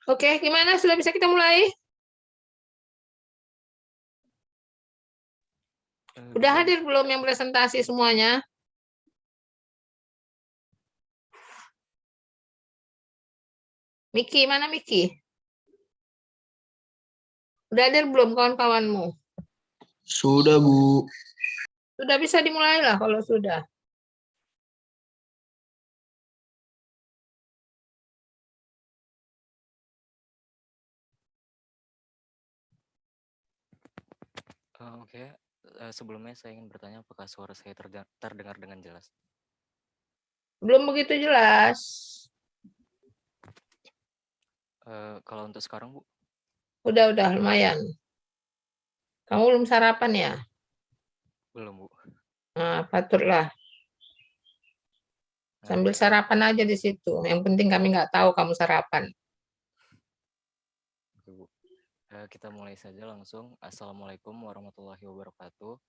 Oke, gimana? Sudah bisa kita mulai? Udah hadir belum yang presentasi semuanya? Miki, mana Miki? Udah hadir belum kawan-kawanmu? Sudah, Bu. Sudah bisa dimulai lah kalau sudah. Oke, sebelumnya saya ingin bertanya apakah suara saya terdengar dengan jelas? Belum begitu jelas. Kalau untuk sekarang, Bu? Udah lumayan. Kamu belum sarapan ya? Belum, Bu. Nah, patutlah. Sambil sarapan aja di situ. Yang penting kami nggak tahu kamu sarapan. Oke, Bu. Kita mulai saja langsung. Assalamualaikum warahmatullahi wabarakatuh.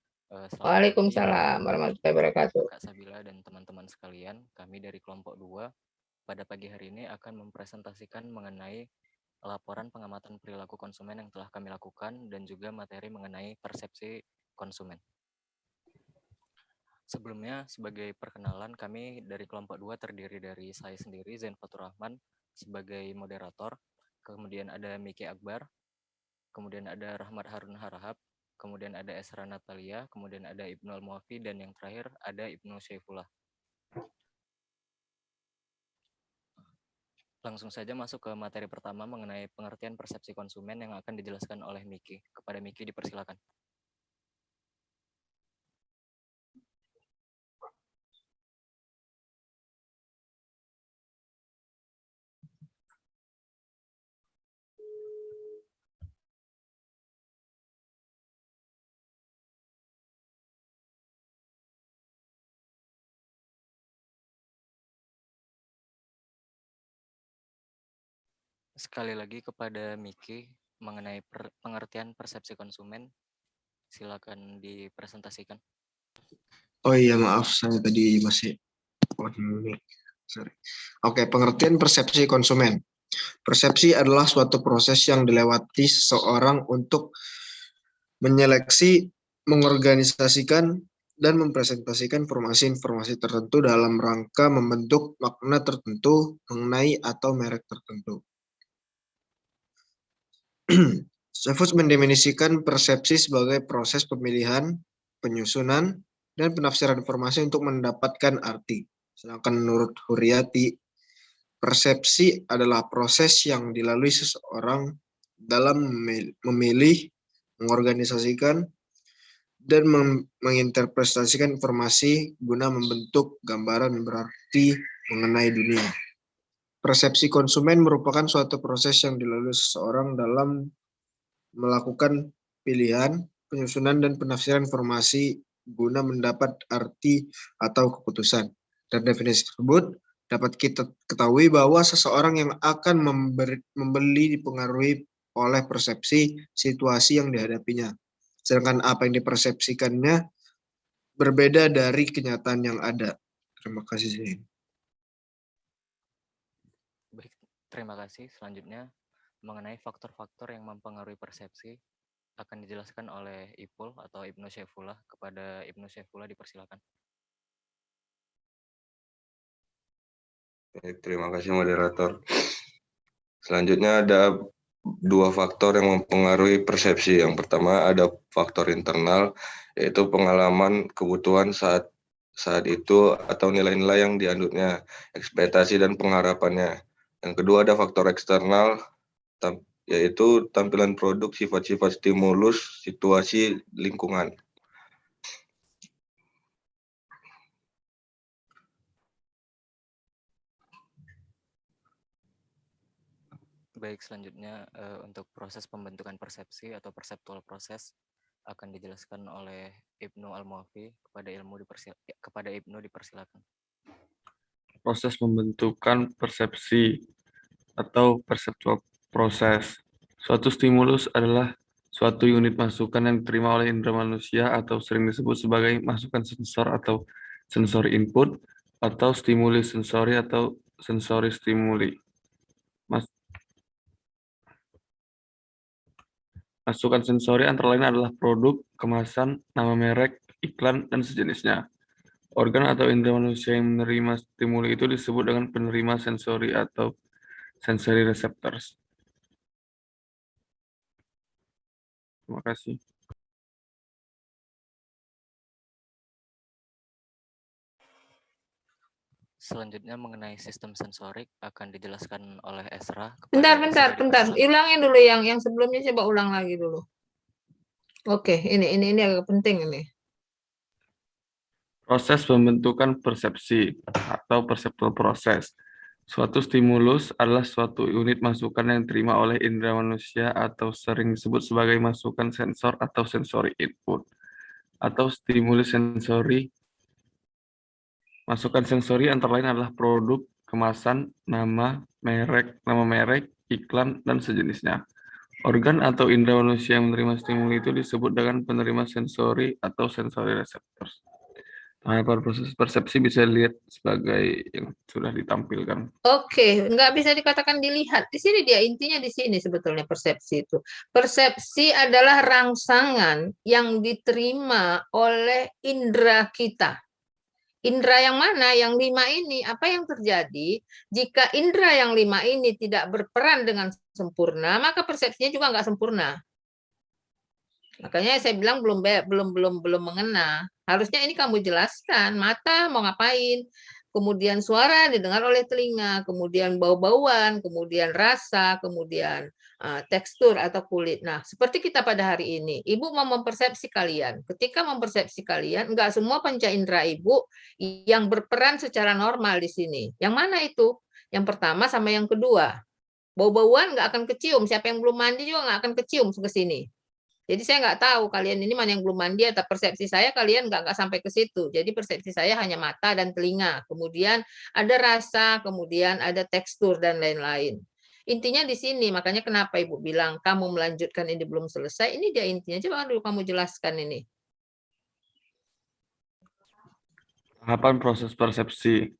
Waalaikumsalam warahmatullahi wabarakatuh. Kak Sabila dan teman-teman sekalian, kami dari kelompok 2 pada pagi hari ini akan mempresentasikan mengenai laporan pengamatan perilaku konsumen yang telah kami lakukan dan juga materi mengenai persepsi konsumen. Sebelumnya, sebagai perkenalan, kami dari kelompok 2 terdiri dari saya sendiri, Zain Fatur Rahman, sebagai moderator, kemudian ada Miki Akbar, kemudian ada Rahmat Harun Harahap, kemudian ada Esra Natalia, kemudian ada Ibnu Al-Muafi, dan yang terakhir ada Ibnu Syaifullah. Langsung saja masuk ke materi pertama mengenai pengertian persepsi konsumen yang akan dijelaskan oleh Miki. Kepada Miki dipersilakan. Sekali lagi kepada Miki mengenai pengertian persepsi konsumen, silakan dipresentasikan. Oh iya, maaf, saya tadi masih on mic. Sorry. Oke, pengertian persepsi konsumen. Persepsi adalah suatu proses yang dilewati seseorang untuk menyeleksi, mengorganisasikan, dan mempresentasikan informasi-informasi tertentu dalam rangka membentuk makna tertentu mengenai atau merek tertentu. Schwartz mendefinisikan persepsi sebagai proses pemilihan, penyusunan, dan penafsiran informasi untuk mendapatkan arti. Sedangkan menurut Huriyati, persepsi adalah proses yang dilalui seseorang dalam memilih, mengorganisasikan, dan menginterpretasikan informasi guna membentuk gambaran berarti mengenai dunia. Persepsi konsumen merupakan suatu proses yang dilalui seseorang dalam melakukan pilihan, penyusunan, dan penafsiran informasi guna mendapat arti atau keputusan. Dan definisi tersebut dapat kita ketahui bahwa seseorang yang akan membeli dipengaruhi oleh persepsi situasi yang dihadapinya. Sedangkan apa yang dipersepsikannya berbeda dari kenyataan yang ada. Terima kasih, Zain. Baik, terima kasih. Selanjutnya, mengenai faktor-faktor yang mempengaruhi persepsi akan dijelaskan oleh Ipul atau Ibnu Syaifullah. Kepada Ibnu Syaifullah dipersilakan. Baik, terima kasih moderator. Selanjutnya ada dua faktor yang mempengaruhi persepsi. Yang pertama ada faktor internal, yaitu pengalaman, kebutuhan saat itu atau nilai-nilai yang dianutnya, ekspektasi dan pengharapannya. Yang kedua ada faktor eksternal, yaitu tampilan produk, sifat-sifat stimulus, situasi lingkungan. Baik, selanjutnya untuk proses pembentukan persepsi atau perceptual proses akan dijelaskan oleh Ibnu Al-Muafi. Kepada Ibnu dipersilakan. Proses pembentukan persepsi atau perceptual proses. Suatu stimulus adalah suatu unit masukan yang diterima oleh indera manusia atau sering disebut sebagai masukan sensor atau sensori input atau stimuli sensori atau sensori stimuli. Masukan sensori antara lain adalah produk, kemasan, nama merek, iklan, dan sejenisnya. Organ atau indera manusia yang menerima stimuli itu disebut dengan penerima sensori atau sensory receptors. Terima kasih. Selanjutnya mengenai sistem sensorik akan dijelaskan oleh Esra. Bentar. Esra. Ulangin dulu yang sebelumnya, coba ulang lagi dulu. Oke, ini agak penting ini. Proses pembentukan persepsi atau perceptual proses. Suatu stimulus adalah suatu unit masukan yang diterima oleh indera manusia atau sering disebut sebagai masukan sensor atau sensory input atau stimulus sensori. Masukan sensori antara lain adalah produk, kemasan, nama merek, iklan, dan sejenisnya. Organ atau indera manusia yang menerima stimuli itu disebut dengan penerima sensori atau sensory receptors. Tahapan proses persepsi bisa dilihat sebagai yang sudah ditampilkan. Oke, nggak bisa dikatakan dilihat. Di sini dia intinya di sini sebetulnya persepsi itu. Persepsi adalah rangsangan yang diterima oleh indera kita. Indera yang mana? Yang 5 ini. Apa yang terjadi jika indera yang 5 ini tidak berperan dengan sempurna, maka persepsinya juga nggak sempurna. Makanya saya bilang belum mengena. Harusnya ini kamu jelaskan, mata mau ngapain, kemudian suara didengar oleh telinga, kemudian bau-bauan, kemudian rasa, kemudian tekstur atau kulit. Nah, seperti kita pada hari ini, Ibu mau mempersepsi kalian. Ketika mempersepsi kalian, enggak semua panca indera Ibu yang berperan secara normal di sini. Yang mana itu? Yang pertama sama yang kedua. Bau-bauan nggak akan kecium. Siapa yang belum mandi juga nggak akan kecium ke sini. Jadi saya nggak tahu kalian ini mana yang belum mandi atau persepsi saya kalian nggak sampai ke situ. Jadi persepsi saya hanya mata dan telinga. Kemudian ada rasa, kemudian ada tekstur dan lain-lain. Intinya di sini, makanya kenapa Ibu bilang kamu melanjutkan ini belum selesai. Ini dia intinya. Coba dulu kamu jelaskan ini. Tahapan proses persepsi.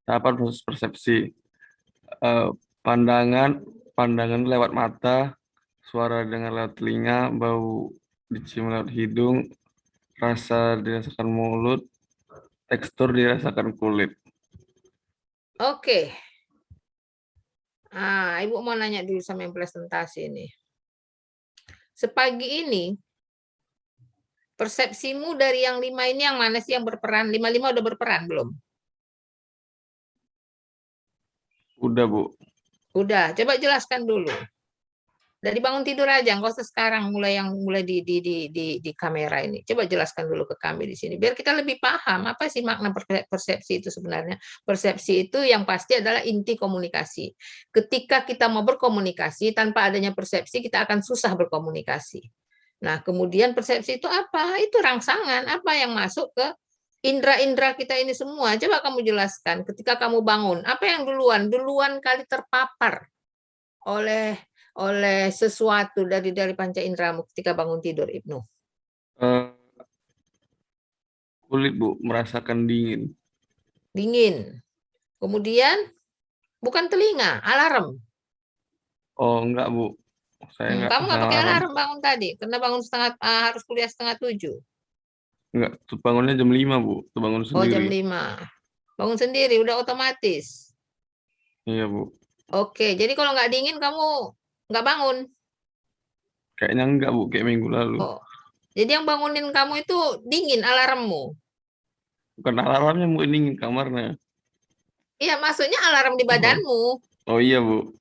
Tahapan proses persepsi. Pandangan lewat mata, suara dengar lewat telinga, bau dicium lewat hidung, rasa dirasakan mulut, tekstur dirasakan kulit. Oke. Ibu mau nanya dulu sama yang presentasi ini. Sepagi ini, persepsimu dari yang 5 ini yang mana sih yang berperan? 5 udah berperan belum? Udah, Bu. Udah, coba jelaskan dulu. Dari bangun tidur aja, nggak usah sekarang mulai di kamera ini. Coba jelaskan dulu ke kami di sini, biar kita lebih paham apa sih makna persepsi itu sebenarnya. Persepsi itu yang pasti adalah inti komunikasi. Ketika kita mau berkomunikasi, tanpa adanya persepsi, kita akan susah berkomunikasi. Nah, kemudian persepsi itu apa? Itu rangsangan, apa yang masuk ke indera-indera kita ini semua. Coba kamu jelaskan, ketika kamu bangun, apa yang duluan? Duluan kali terpapar oleh sesuatu dari panca inderamu ketika bangun tidur, Ibnu? Kulit, Bu, merasakan dingin. Dingin. Kemudian bukan telinga, alarm. Oh, enggak, Bu. Saya enggak. Kamu nggak pakai alarm bangun tadi, karena bangun harus kuliah 6:30. Enggak, bangunnya jam 5, Bu. Bangun sendiri. Oh, jam 5. Bangun sendiri, udah otomatis. Iya, Bu. Oke, jadi kalau nggak dingin kamu nggak bangun? Kayaknya enggak, Bu. Kayak minggu lalu. Oh, jadi yang bangunin kamu itu dingin alarmmu? Bukan alarmnya, Bu. Dingin kamarnya. Iya, maksudnya alarm di badanmu. Oh iya, Bu.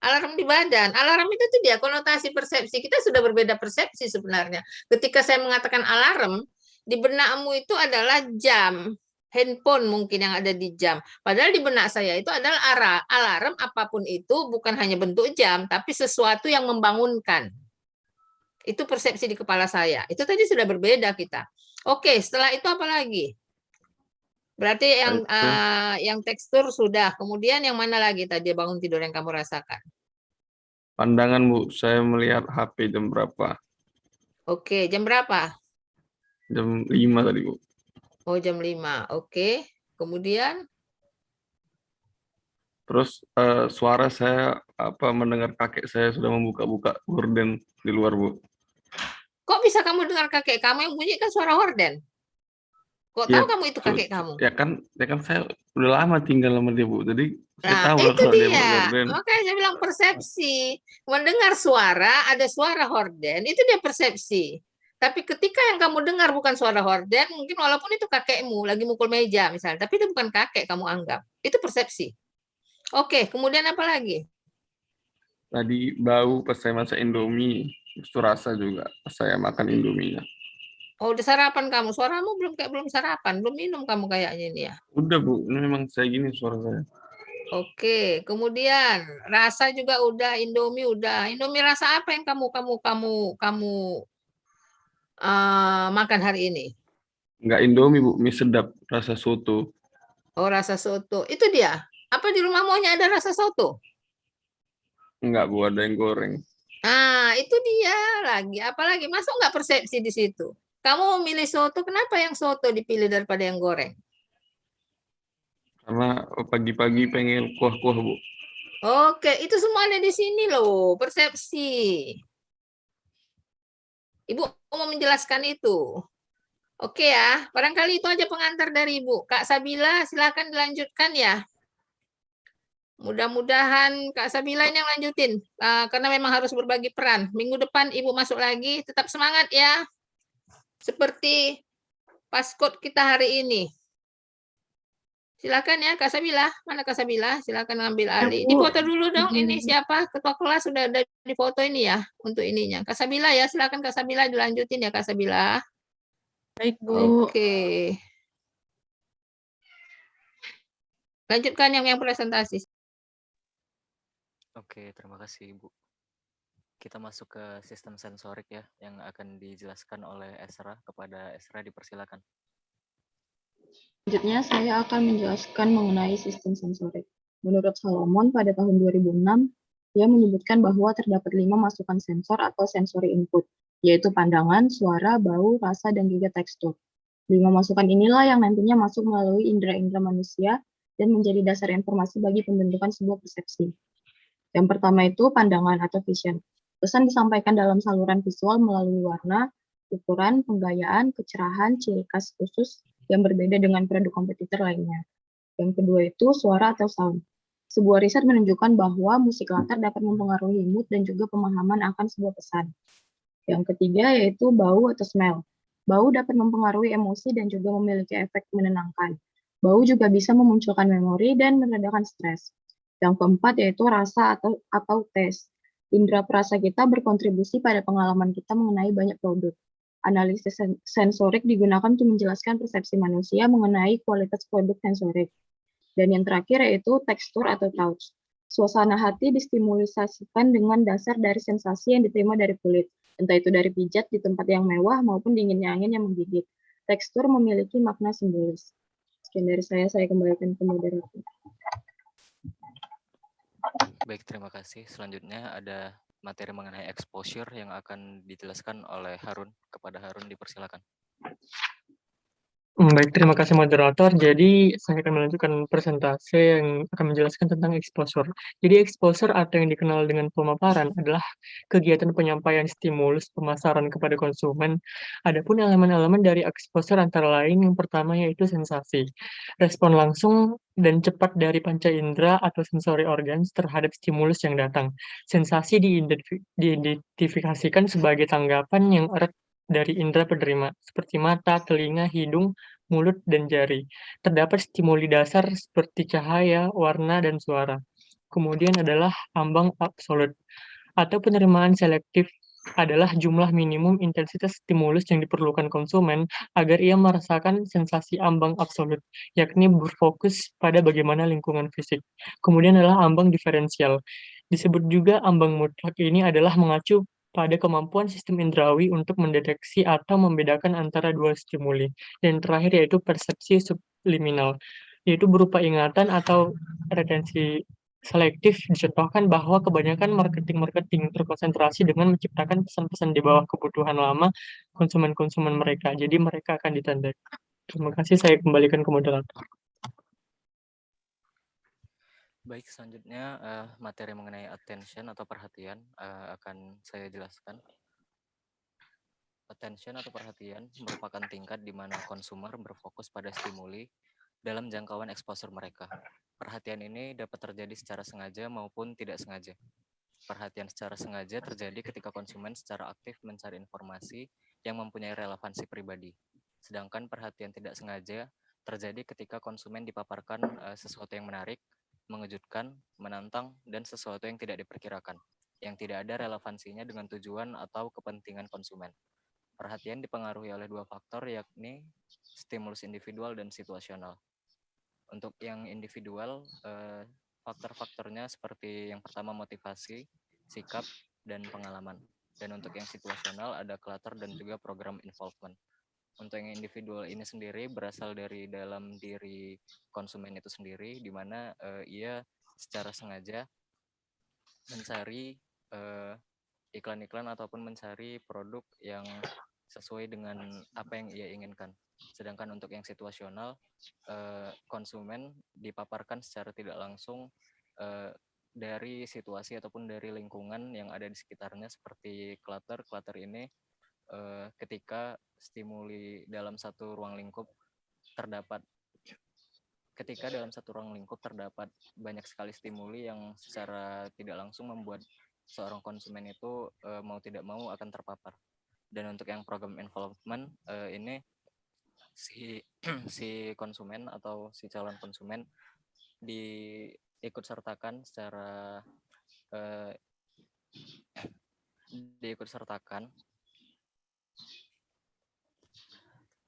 Alarm di badan. Alarm itu tuh dia konotasi persepsi. Kita sudah berbeda persepsi sebenarnya. Ketika saya mengatakan alarm, di benakmu itu adalah jam. Handphone mungkin yang ada di jam. Padahal di benak saya itu adalah alarm apapun itu bukan hanya bentuk jam, tapi sesuatu yang membangunkan. Itu persepsi di kepala saya. Itu tadi sudah berbeda kita. Oke, setelah itu apa lagi? Berarti Itu yang tekstur sudah. Kemudian yang mana lagi tadi bangun tidur yang kamu rasakan? pandangan Bu, saya melihat HP jam berapa? Oke, jam berapa? Jam 5 tadi Bu. Oh, jam 5. Oke. Kemudian, Terus suara saya mendengar kakek saya sudah membuka-buka gorden di luar Bu. kok bisa kamu dengar kakek kamu yang bunyi kan suara horden? Kok tahu Iya, kamu itu kakek kamu? ya kan saya udah lama tinggal sama dia Bu. Jadi saya Nah, tahu lah itu kalau dia dia. bergorden. Makanya saya bilang persepsi. Mendengar suara, ada suara horden, itu dia persepsi. Tapi ketika yang kamu dengar bukan suara horden, mungkin walaupun itu kakekmu lagi mukul meja misalnya, tapi itu bukan kakek kamu anggap. Itu persepsi. Oke, kemudian apa lagi? Tadi bau pas saya masak Indomie, itu rasa juga pas saya makan Indominya. Oh, udah sarapan kamu. Suaramu belum sarapan, belum minum kamu kayaknya ini ya. Udah Bu, ini memang saya gini suara saya. Oke, kemudian rasa juga udah, Indomie udah. Indomie rasa apa yang kamu makan hari ini? Enggak Indomie Bu, mie sedap rasa soto. Oh, rasa soto. Itu dia. Apa di rumah maunya ada rasa soto? Enggak Bu, ada yang goreng. Nah, itu dia lagi. Apalagi, masuk nggak persepsi di situ? Kamu memilih soto, kenapa yang soto dipilih daripada yang goreng? Karena pagi-pagi pengen kuah-kuah Bu. Oke, itu semua ada di sini loh, persepsi. Ibu mau menjelaskan itu. Oke ya, barangkali itu aja pengantar dari Ibu. Kak Sabila, silakan dilanjutkan ya. Mudah-mudahan Kak Sabila ini yang lanjutin, karena memang harus berbagi peran. Minggu depan Ibu masuk lagi, tetap semangat ya. Seperti paskot kita hari ini. Silakan ya Kak Sabila. Mana Kak Sabila? Silakan ngambil alih. Bu. Difoto dulu dong. Ini siapa? Ketua kelas sudah ada di foto ini ya untuk ininya. Kak Sabila ya, silakan Kak Sabila dilanjutin ya Kak Sabila. Baik, Bu. Oke. Lanjutkan yang presentasi. Oke, terima kasih Ibu. Kita masuk ke sistem sensorik ya, yang akan dijelaskan oleh Esra. Kepada Esra dipersilakan. Selanjutnya saya akan menjelaskan mengenai sistem sensorik. Menurut Solomon pada tahun 2006, dia menyebutkan bahwa terdapat 5 masukan sensor atau sensory input, yaitu pandangan, suara, bau, rasa, dan juga tekstur. 5 masukan inilah yang nantinya masuk melalui indera-indera manusia dan menjadi dasar informasi bagi pembentukan sebuah persepsi. Yang pertama itu pandangan atau vision. Pesan disampaikan dalam saluran visual melalui warna, ukuran, penggayaan, kecerahan, ciri khas khusus yang berbeda dengan produk kompetitor lainnya. Yang kedua itu suara atau sound. Sebuah riset menunjukkan bahwa musik latar dapat mempengaruhi mood dan juga pemahaman akan sebuah pesan. Yang ketiga yaitu bau atau smell. Bau dapat mempengaruhi emosi dan juga memiliki efek menenangkan. Bau juga bisa memunculkan memori dan meredakan stres. Yang keempat yaitu rasa atau taste. Indera perasa kita berkontribusi pada pengalaman kita mengenai banyak produk. Analisis sensorik digunakan untuk menjelaskan persepsi manusia mengenai kualitas produk sensorik. Dan yang terakhir yaitu tekstur atau touch. Suasana hati distimulisasikan dengan dasar dari sensasi yang diterima dari kulit, entah itu dari pijat di tempat yang mewah maupun dinginnya angin yang menggigit. Tekstur memiliki makna simbolis. Sekian dari saya kembalikan ke moderator. Baik, terima kasih. Selanjutnya ada materi mengenai exposure yang akan dijelaskan oleh Harun. Kepada Harun dipersilakan. Baik, terima kasih moderator. Jadi, saya akan melanjutkan presentasi yang akan menjelaskan tentang exposure. Jadi, exposure atau yang dikenal dengan pemaparan adalah kegiatan penyampaian stimulus pemasaran kepada konsumen. Adapun elemen-elemen dari exposure antara lain yang pertama yaitu sensasi. Respon langsung dan cepat dari panca indera atau sensory organs terhadap stimulus yang datang. Sensasi diidentifikasikan sebagai tanggapan yang erat dari indera penerima, seperti mata, telinga, hidung, mulut, dan jari. Terdapat stimuli dasar seperti cahaya, warna, dan suara. Kemudian adalah ambang absolut, atau penerimaan selektif adalah jumlah minimum intensitas stimulus yang diperlukan konsumen agar ia merasakan sensasi ambang absolut, yakni berfokus pada bagaimana lingkungan fisik. Kemudian adalah ambang diferensial. Disebut juga ambang mutlak, ini adalah mengacu pada kemampuan sistem indrawi untuk mendeteksi atau membedakan antara dua stimuli. Dan terakhir yaitu persepsi subliminal, yaitu berupa ingatan atau retensi selektif. Dicontohkan bahwa kebanyakan marketing terkonsentrasi dengan menciptakan pesan-pesan di bawah kebutuhan lama konsumen-konsumen mereka. Jadi mereka akan ditandai. Terima kasih, saya kembalikan ke moderator. Baik, selanjutnya materi mengenai attention atau perhatian akan saya jelaskan. Attention atau perhatian merupakan tingkat di mana konsumer berfokus pada stimuli dalam jangkauan exposure mereka. Perhatian ini dapat terjadi secara sengaja maupun tidak sengaja. Perhatian secara sengaja terjadi ketika konsumen secara aktif mencari informasi yang mempunyai relevansi pribadi. Sedangkan perhatian tidak sengaja terjadi ketika konsumen dipaparkan sesuatu yang menarik, mengejutkan, menantang, dan sesuatu yang tidak diperkirakan, yang tidak ada relevansinya dengan tujuan atau kepentingan konsumen. Perhatian dipengaruhi oleh dua faktor, yakni stimulus individual dan situasional. Untuk yang individual, faktor-faktornya seperti yang pertama motivasi, sikap, dan pengalaman. Dan untuk yang situasional ada clutter dan juga program involvement. Untuk yang individual ini sendiri berasal dari dalam diri konsumen itu sendiri, di mana ia secara sengaja mencari iklan-iklan ataupun mencari produk yang sesuai dengan apa yang ia inginkan. Sedangkan untuk yang situasional, konsumen dipaparkan secara tidak langsung dari situasi ataupun dari lingkungan yang ada di sekitarnya, seperti clutter. Clutter ini ketika stimuli dalam satu ruang lingkup terdapat banyak sekali stimuli yang secara tidak langsung membuat seorang konsumen itu mau tidak mau akan terpapar. Dan untuk yang program involvement ini si konsumen atau si calon konsumen diikut sertakan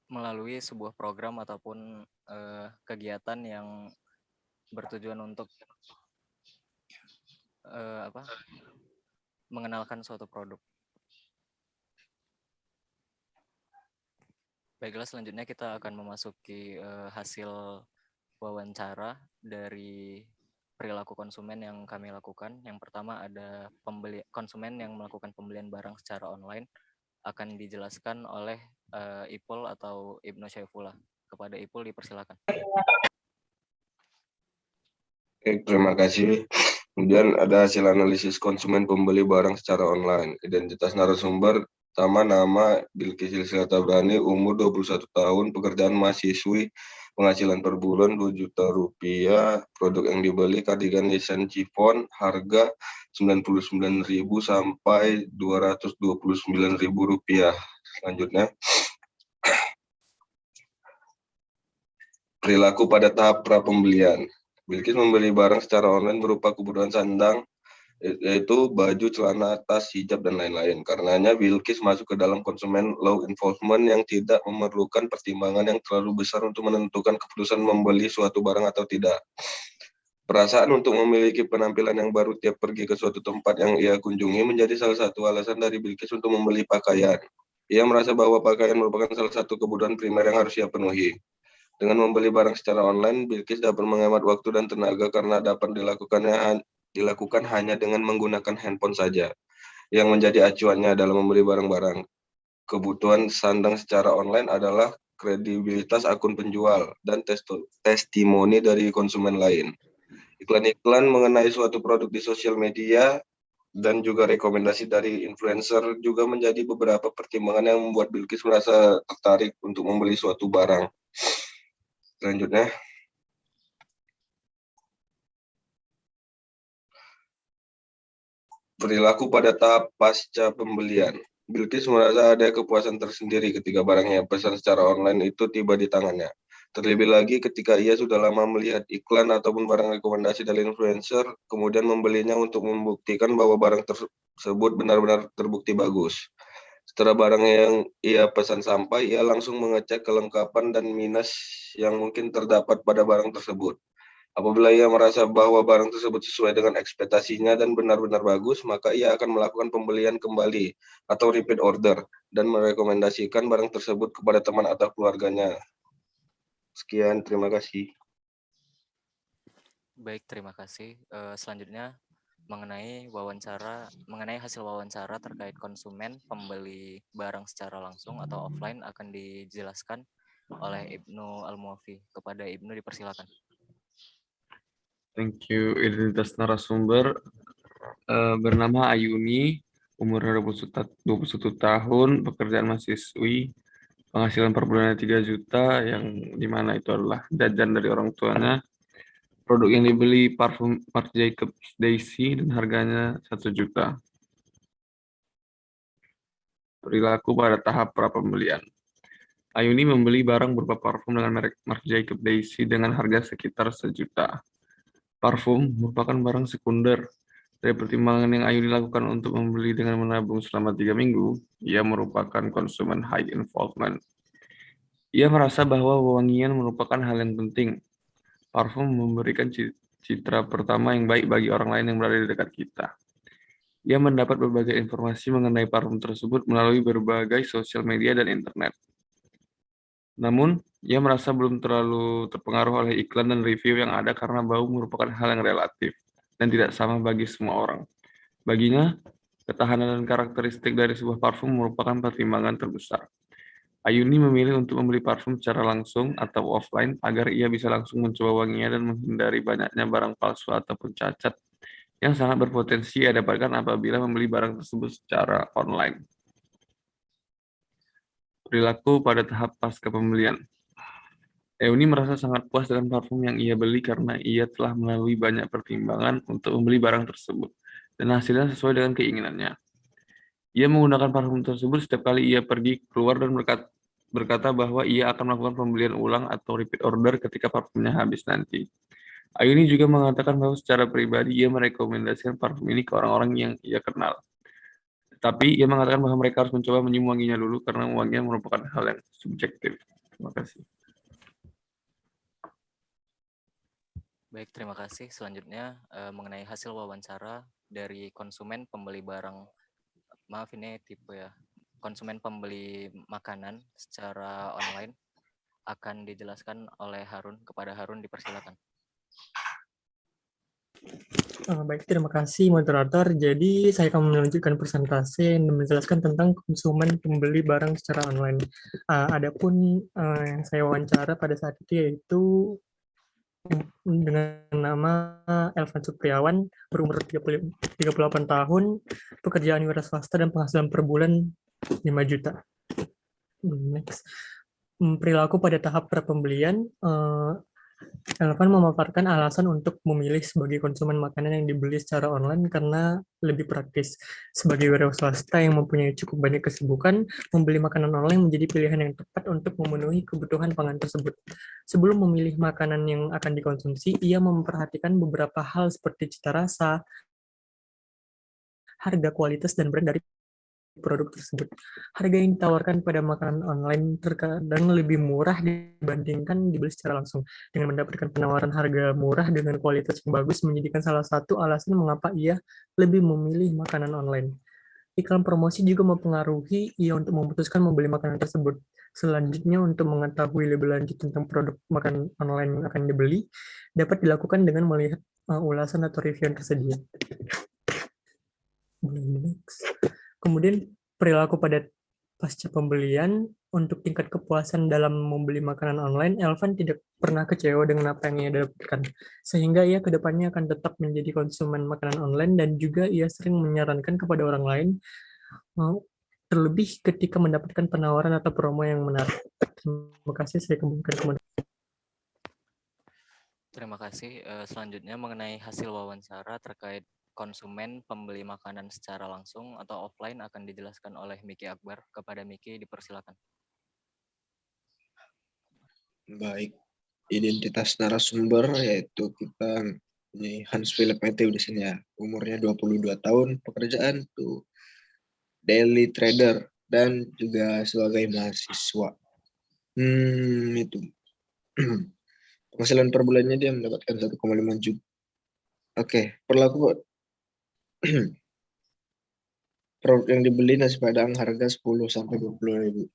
melalui sebuah program ataupun kegiatan yang bertujuan untuk mengenalkan suatu produk. Baiklah, selanjutnya kita akan memasuki hasil wawancara dari perilaku konsumen yang kami lakukan. Yang pertama ada konsumen yang melakukan pembelian barang secara online, akan dijelaskan oleh Ipul atau Ibnu Syaifullah. Kepada Ipul dipersilakan. Terima kasih. Kemudian ada hasil analisis konsumen pembeli barang secara online. Identitas narasumber, pertama nama Bilqis Silsila Tabrani, umur 21 tahun, pekerjaan mahasiswi, penghasilan per bulan 2 juta rupiah, produk yang dibeli kardigan desain chiffon, harga 99.000 sampai 229.000 rupiah. Selanjutnya, perilaku pada tahap pra-pembelian. Bilqis membeli barang secara online berupa kebutuhan sandang, yaitu baju, celana atas, hijab, dan lain-lain. Karenanya Bilqis masuk ke dalam konsumen law enforcement yang tidak memerlukan pertimbangan yang terlalu besar untuk menentukan keputusan membeli suatu barang atau tidak. Perasaan untuk memiliki penampilan yang baru tiap pergi ke suatu tempat yang ia kunjungi menjadi salah satu alasan dari Bilqis untuk membeli pakaian. Ia merasa bahwa pakaian merupakan salah satu kebutuhan primer yang harus ia penuhi. Dengan membeli barang secara online, Bilqis dapat menghemat waktu dan tenaga karena dapat dilakukan hanya dengan menggunakan handphone saja. Yang menjadi acuannya dalam membeli barang-barang. Kebutuhan sandang secara online adalah kredibilitas akun penjual dan testimoni dari konsumen lain. Iklan-iklan mengenai suatu produk di sosial media dan juga rekomendasi dari influencer juga menjadi beberapa pertimbangan yang membuat Bilqis merasa tertarik untuk membeli suatu barang. Selanjutnya, perilaku pada tahap pasca pembelian. Bilqis merasa ada kepuasan tersendiri ketika barang yang pesan secara online itu tiba di tangannya. Terlebih lagi ketika ia sudah lama melihat iklan ataupun barang rekomendasi dari influencer, kemudian membelinya untuk membuktikan bahwa barang tersebut benar-benar terbukti bagus. Setelah barang yang ia pesan sampai, ia langsung mengecek kelengkapan dan minus yang mungkin terdapat pada barang tersebut. Apabila ia merasa bahwa barang tersebut sesuai dengan ekspektasinya dan benar-benar bagus, maka ia akan melakukan pembelian kembali atau repeat order dan merekomendasikan barang tersebut kepada teman atau keluarganya. Sekian, terima kasih. Baik, terima kasih. Selanjutnya mengenai hasil wawancara terkait konsumen pembeli barang secara langsung atau offline akan dijelaskan oleh Ibnu Al-Muafi. Kepada Ibnu dipersilakan. Thank you. Identitas narasumber bernama Ayuni, umurnya 21 tahun, pekerjaan mahasiswi, penghasilan per bulannya 3 juta, yang dimana itu adalah jajan dari orang tuanya. Produk yang dibeli parfum Marc Jacobs Daisy dan harganya 1 juta. Perilaku pada tahap pra-pembelian. Ayuni membeli barang berupa parfum dengan merek Marc Jacobs Daisy dengan harga sekitar 1 juta. Parfum merupakan barang sekunder. Dari pertimbangan yang Ayuni lakukan untuk membeli dengan menabung selama 3 minggu, ia merupakan konsumen high involvement. Ia merasa bahwa wewangian merupakan hal yang penting. Parfum memberikan citra pertama yang baik bagi orang lain yang berada di dekat kita. Ia mendapat berbagai informasi mengenai parfum tersebut melalui berbagai sosial media dan internet. Namun, ia merasa belum terlalu terpengaruh oleh iklan dan review yang ada karena bau merupakan hal yang relatif dan tidak sama bagi semua orang. Baginya, ketahanan dan karakteristik dari sebuah parfum merupakan pertimbangan terbesar. Ayuni memilih untuk membeli parfum secara langsung atau offline agar ia bisa langsung mencoba wanginya dan menghindari banyaknya barang palsu ataupun cacat yang sangat berpotensi ia dapatkan apabila membeli barang tersebut secara online. Perilaku pada tahap pasca pembelian. Ayuni merasa sangat puas dengan parfum yang ia beli karena ia telah melalui banyak pertimbangan untuk membeli barang tersebut, dan hasilnya sesuai dengan keinginannya. Ia menggunakan parfum tersebut setiap kali ia pergi keluar dan berkata bahwa ia akan melakukan pembelian ulang atau repeat order ketika parfumnya habis nanti. Ayuni juga mengatakan bahwa secara pribadi ia merekomendasikan parfum ini ke orang-orang yang ia kenal. Tapi ia mengatakan bahwa mereka harus mencoba menyium wanginya dulu karena wanginya merupakan hal yang subjektif. Terima kasih. Baik, terima kasih. Selanjutnya mengenai hasil wawancara dari konsumen pembeli barang, maaf ini tipe ya, konsumen pembeli makanan secara online akan dijelaskan oleh Harun. Kepada Harun dipersilakan. Baik, terima kasih moderator. Jadi saya akan melanjutkan presentasi dan menjelaskan tentang konsumen pembeli barang secara online. Adapun yang saya wawancara pada saat itu yaitu dengan nama Elvan Supriawan, berumur 38 tahun, pekerjaan wira swasta dan penghasilan per bulan 5 juta. Next. Perilaku pada tahap prapembelian, Elvan memaparkan alasan untuk memilih sebagai konsumen makanan yang dibeli secara online karena lebih praktis. Sebagai wira swasta yang mempunyai cukup banyak kesibukan, membeli makanan online menjadi pilihan yang tepat untuk memenuhi kebutuhan pangan tersebut. Sebelum memilih makanan yang akan dikonsumsi, ia memperhatikan beberapa hal seperti cita rasa, harga, kualitas, dan brand dari produk tersebut. Harga yang ditawarkan pada makanan online terkadang lebih murah dibandingkan dibeli secara langsung. Dengan mendapatkan penawaran harga murah dengan kualitas yang bagus menjadikan salah satu alasan mengapa ia lebih memilih makanan online. Iklan promosi juga mempengaruhi ia untuk memutuskan membeli makanan tersebut. Selanjutnya, untuk mengetahui lebih lanjut tentang produk makanan online yang akan dibeli, dapat dilakukan dengan melihat ulasan atau review yang tersedia. Kemudian perilaku pada pasca pembelian, untuk tingkat kepuasan dalam membeli makanan online, Elvan tidak pernah kecewa dengan apa yang ia dapatkan, sehingga ia kedepannya akan tetap menjadi konsumen makanan online dan juga ia sering menyarankan kepada orang lain, terlebih ketika mendapatkan penawaran atau promo yang menarik. Terima kasih, saya kembalikan ke moderator. Terima kasih. Selanjutnya mengenai hasil wawancara terkait konsumen pembeli makanan secara langsung atau offline akan dijelaskan oleh Miki Akbar. Kepada Miki dipersilakan. Baik, identitas narasumber yaitu kita ini Hans Philip Matthew di sini ya. Umurnya 22 tahun, pekerjaan tuh daily trader dan juga sebagai mahasiswa. Itu. Penghasilan per bulannya dia mendapatkan 1,5 juta. Oke, perilaku produk yang dibeli nasi padang harga 10 sampai 20 ribu.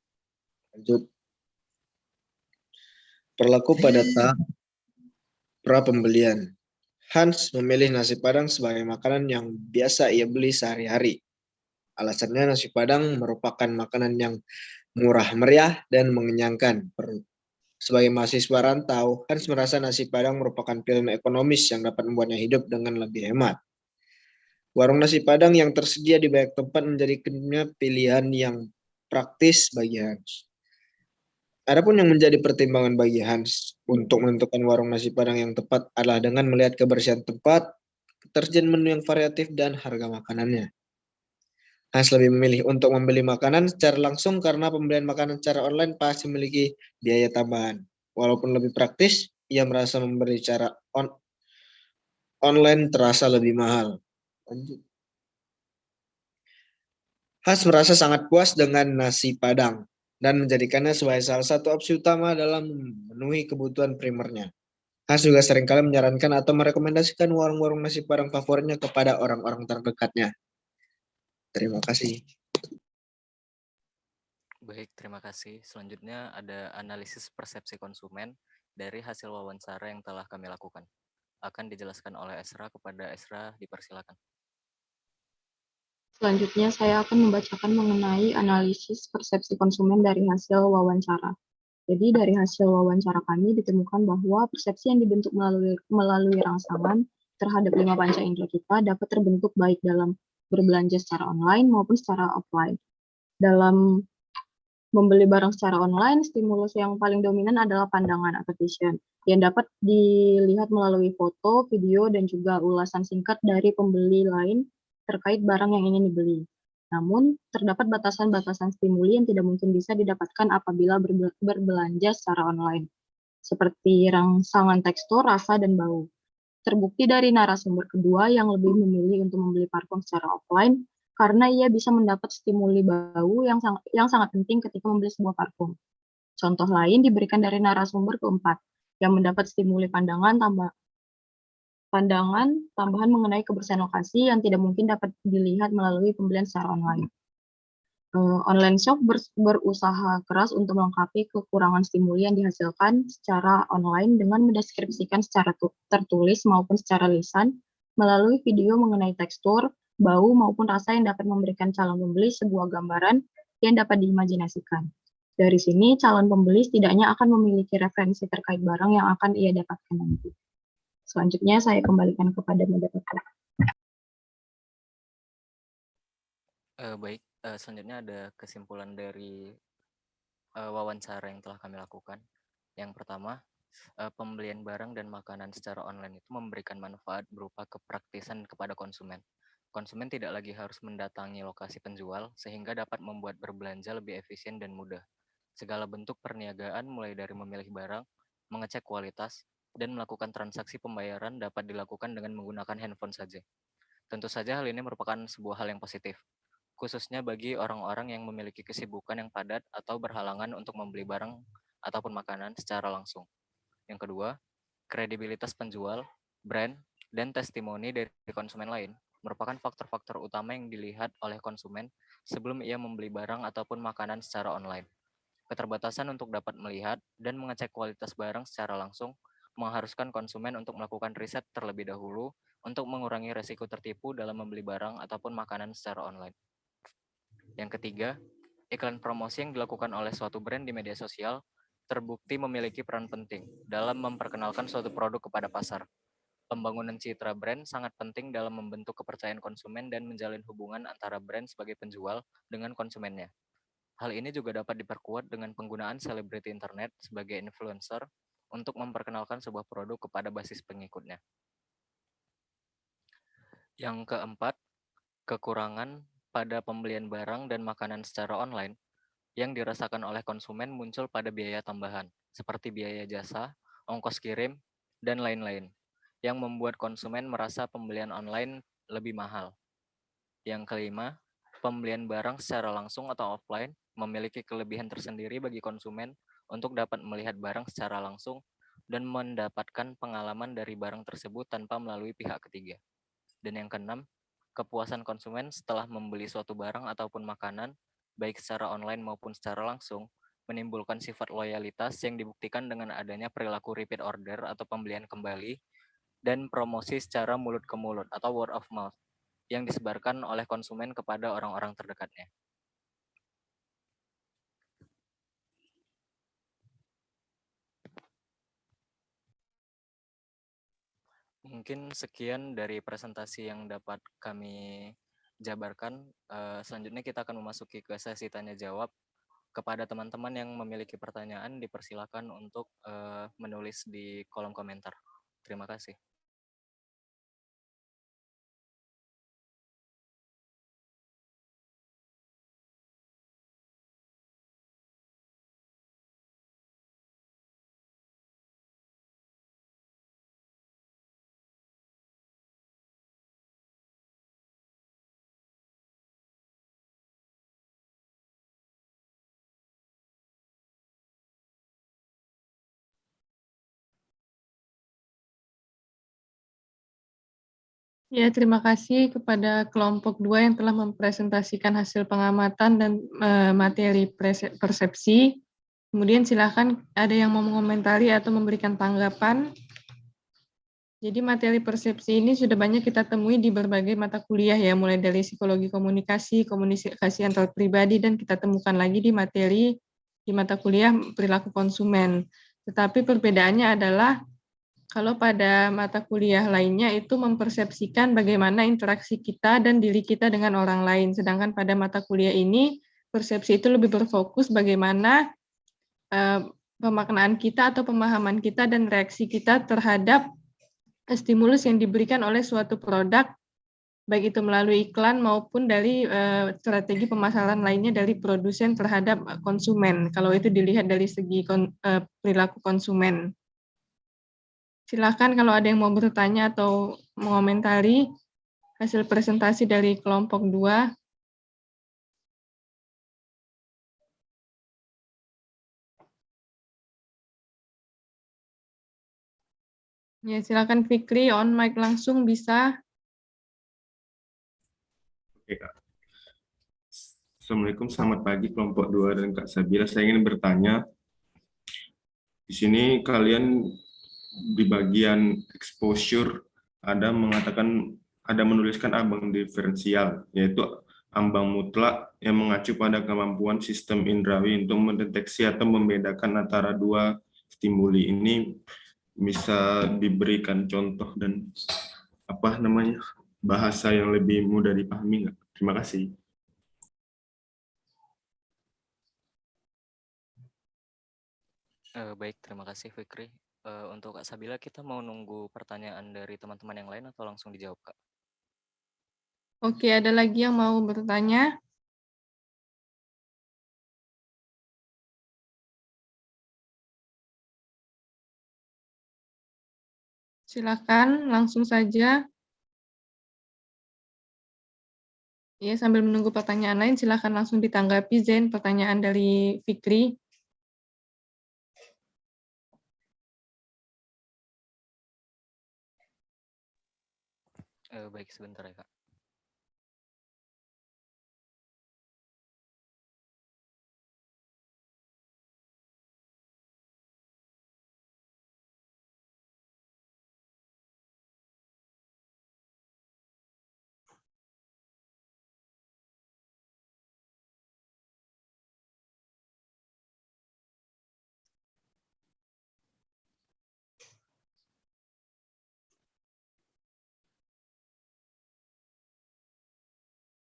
Lanjut. berlaku pada tahap pra pembelian. Hans memilih nasi Padang sebagai makanan yang biasa ia beli sehari-hari. Alasannya nasi Padang merupakan makanan yang murah meriah dan mengenyangkan perut. Sebagai mahasiswa rantau, Hans merasa nasi Padang merupakan pilihan ekonomis yang dapat membuatnya hidup dengan lebih hemat. Warung nasi Padang yang tersedia di banyak tempat menjadikannya pilihan yang praktis bagi Hans. Adapun yang menjadi pertimbangan bagi Hans untuk menentukan warung nasi Padang yang tepat adalah dengan melihat kebersihan tempat, ketersediaan menu yang variatif, dan harga makanannya. Hans lebih memilih untuk membeli makanan secara langsung karena pembelian makanan secara online pasti memiliki biaya tambahan. Walaupun lebih praktis, ia merasa membeli cara online terasa lebih mahal. Hans merasa sangat puas dengan nasi Padang dan menjadikannya sebagai salah satu opsi utama dalam memenuhi kebutuhan primernya. Hans juga seringkali menyarankan atau merekomendasikan warung-warung nasi Padang favoritnya kepada orang-orang terdekatnya. Terima kasih. Baik, terima kasih. Selanjutnya ada analisis persepsi konsumen dari hasil wawancara yang telah kami lakukan. Akan dijelaskan oleh Esra. Kepada Esra, dipersilakan. Selanjutnya, saya akan membacakan mengenai analisis persepsi konsumen dari hasil wawancara. Jadi, dari hasil wawancara kami ditemukan bahwa persepsi yang dibentuk melalui rangsangan terhadap 5 panca indera kita dapat terbentuk baik dalam berbelanja secara online maupun secara offline. Dalam membeli barang secara online, stimulus yang paling dominan adalah pandangan atau vision, yang dapat dilihat melalui foto, video, dan juga ulasan singkat dari pembeli lain terkait barang yang ingin dibeli. Namun, terdapat batasan-batasan stimuli yang tidak mungkin bisa didapatkan apabila berbelanja secara online, seperti rangsangan tekstur, rasa, dan bau. Terbukti dari narasumber kedua yang lebih memilih untuk membeli parfum secara offline karena ia bisa mendapat stimuli bau yang sangat penting ketika membeli sebuah parfum. Contoh lain diberikan dari narasumber keempat yang mendapat stimuli pandangan tambahan mengenai kebersihan lokasi yang tidak mungkin dapat dilihat melalui pembelian secara online. Online shop berusaha keras untuk melengkapi kekurangan stimuli yang dihasilkan secara online dengan mendeskripsikan secara tertulis maupun secara lisan melalui video mengenai tekstur, bau, maupun rasa yang dapat memberikan calon pembeli sebuah gambaran yang dapat diimajinasikan. Dari sini, calon pembeli setidaknya akan memiliki referensi terkait barang yang akan ia dapatkan nanti. Selanjutnya, saya kembalikan kepada moderator. Baik, selanjutnya ada kesimpulan dari wawancara yang telah kami lakukan. Yang pertama, pembelian barang dan makanan secara online itu memberikan manfaat berupa kepraktisan kepada konsumen. Konsumen tidak lagi harus mendatangi lokasi penjual sehingga dapat membuat berbelanja lebih efisien dan mudah. Segala bentuk perniagaan mulai dari memilih barang, mengecek kualitas, dan melakukan transaksi pembayaran dapat dilakukan dengan menggunakan handphone saja. Tentu saja hal ini merupakan sebuah hal yang positif, khususnya bagi orang-orang yang memiliki kesibukan yang padat atau berhalangan untuk membeli barang ataupun makanan secara langsung. Yang kedua, kredibilitas penjual, brand, dan testimoni dari konsumen lain merupakan faktor-faktor utama yang dilihat oleh konsumen sebelum ia membeli barang ataupun makanan secara online. Keterbatasan untuk dapat melihat dan mengecek kualitas barang secara langsung mengharuskan konsumen untuk melakukan riset terlebih dahulu untuk mengurangi resiko tertipu dalam membeli barang ataupun makanan secara online. Yang ketiga, iklan promosi yang dilakukan oleh suatu brand di media sosial terbukti memiliki peran penting dalam memperkenalkan suatu produk kepada pasar. Pembangunan citra brand sangat penting dalam membentuk kepercayaan konsumen dan menjalin hubungan antara brand sebagai penjual dengan konsumennya. Hal ini juga dapat diperkuat dengan penggunaan selebriti internet sebagai influencer untuk memperkenalkan sebuah produk kepada basis pengikutnya. Yang keempat, kekurangan pada pembelian barang dan makanan secara online yang dirasakan oleh konsumen muncul pada biaya tambahan, seperti biaya jasa, ongkos kirim, dan lain-lain, yang membuat konsumen merasa pembelian online lebih mahal. Yang kelima, pembelian barang secara langsung atau offline memiliki kelebihan tersendiri bagi konsumen untuk dapat melihat barang secara langsung dan mendapatkan pengalaman dari barang tersebut tanpa melalui pihak ketiga. Dan yang keenam, kepuasan konsumen setelah membeli suatu barang ataupun makanan, baik secara online maupun secara langsung, menimbulkan sifat loyalitas yang dibuktikan dengan adanya perilaku repeat order atau pembelian kembali, dan promosi secara mulut ke mulut atau word of mouth yang disebarkan oleh konsumen kepada orang-orang terdekatnya. Mungkin sekian dari presentasi yang dapat kami jabarkan. Selanjutnya kita akan memasuki ke sesi tanya jawab. Kepada teman-teman yang memiliki pertanyaan, dipersilakan untuk menulis di kolom komentar. Terima kasih. Ya, terima kasih kepada kelompok 2 yang telah mempresentasikan hasil pengamatan dan materi persepsi. Kemudian silakan ada yang mau mengomentari atau memberikan tanggapan. Jadi materi persepsi ini sudah banyak kita temui di berbagai mata kuliah ya, mulai dari psikologi komunikasi, komunikasi antar pribadi, dan kita temukan lagi di materi di mata kuliah perilaku konsumen. Tetapi perbedaannya adalah kalau pada mata kuliah lainnya itu mempersepsikan bagaimana interaksi kita dan diri kita dengan orang lain. Sedangkan pada mata kuliah ini, persepsi itu lebih berfokus bagaimana pemaknaan kita atau pemahaman kita dan reaksi kita terhadap stimulus yang diberikan oleh suatu produk, baik itu melalui iklan maupun dari strategi pemasaran lainnya dari produsen terhadap konsumen, kalau itu dilihat dari segi perilaku konsumen. Silakan kalau ada yang mau bertanya atau mengomentari hasil presentasi dari kelompok 2. Ya, silakan Fikri, on mic langsung bisa. Oke, Kak. Assalamualaikum, selamat pagi kelompok 2 dan Kak Sabira. Saya ingin bertanya, di sini kalian di bagian exposure ada menuliskan ambang diferensial, yaitu ambang mutlak yang mengacu pada kemampuan sistem indrawi untuk mendeteksi atau membedakan antara dua stimuli. Ini bisa diberikan contoh dan bahasa yang lebih mudah dipahami nggak? Terima kasih. Baik, terima kasih Fikri. Untuk Kak Sabila, kita mau nunggu pertanyaan dari teman-teman yang lain atau langsung dijawab, Kak? Oke, ada lagi yang mau bertanya? Silakan, langsung saja. Ya, sambil menunggu pertanyaan lain, silakan langsung ditanggapi, Zen, pertanyaan dari Fikri. Baik, sebentar ya, Kak.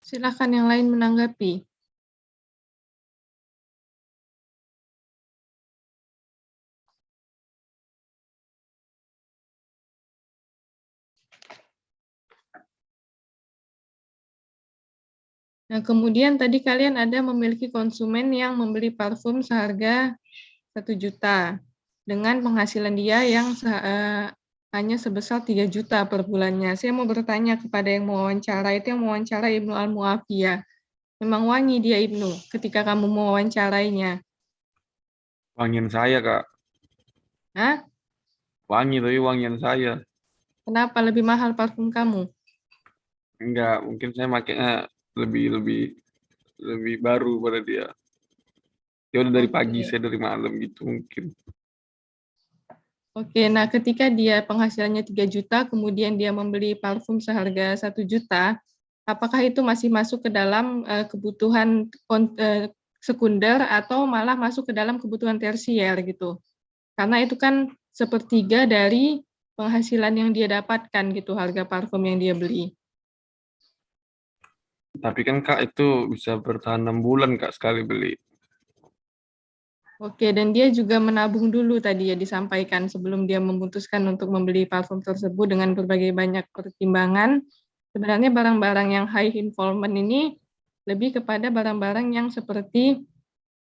Silakan yang lain menanggapi. Nah, kemudian tadi kalian ada memiliki konsumen yang membeli parfum seharga 1 juta dengan penghasilan dia yang hanya sebesar 3 juta per bulannya. Saya mau bertanya kepada yang mewawancara, itu yang mewawancara Ibnu Al-Mu'afiyah. Memang wangi dia Ibnu ketika kamu mewawancarainya? Wangian saya, Kak. Hah? Wangi, tapi wangian saya. Kenapa lebih mahal parfum kamu? Enggak, mungkin saya makainya lebih baru pada dia. Ya udah dari pagi, Oke. saya dari malam gitu mungkin. Oke, nah ketika dia penghasilannya 3 juta, kemudian dia membeli parfum seharga 1 juta, apakah itu masih masuk ke dalam kebutuhan sekunder atau malah masuk ke dalam kebutuhan tersier gitu? Karena itu kan sepertiga dari penghasilan yang dia dapatkan gitu, harga parfum yang dia beli. Tapi kan Kak itu bisa bertahan 6 bulan Kak sekali beli. Oke, dan dia juga menabung dulu tadi ya disampaikan sebelum dia memutuskan untuk membeli parfum tersebut dengan berbagai banyak pertimbangan. Sebenarnya barang-barang yang high involvement ini lebih kepada barang-barang yang seperti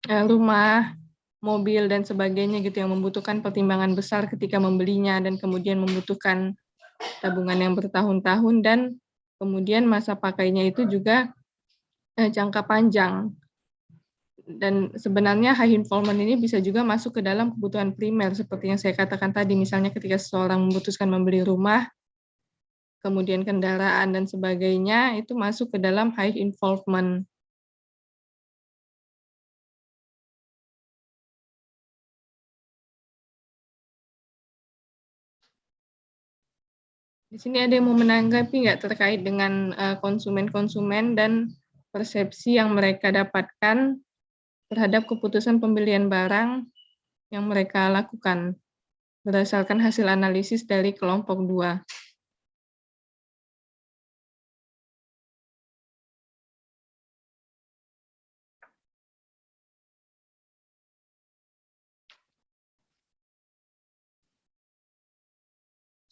rumah, mobil, dan sebagainya gitu yang membutuhkan pertimbangan besar ketika membelinya dan kemudian membutuhkan tabungan yang bertahun-tahun dan kemudian masa pakainya itu juga jangka panjang. Dan sebenarnya high involvement ini bisa juga masuk ke dalam kebutuhan primer seperti yang saya katakan tadi, misalnya ketika seseorang memutuskan membeli rumah, kemudian kendaraan dan sebagainya, itu masuk ke dalam high involvement. Di sini ada yang mau menanggapi nggak terkait dengan konsumen-konsumen dan persepsi yang mereka dapatkan terhadap keputusan pembelian barang yang mereka lakukan berdasarkan hasil analisis dari kelompok 2.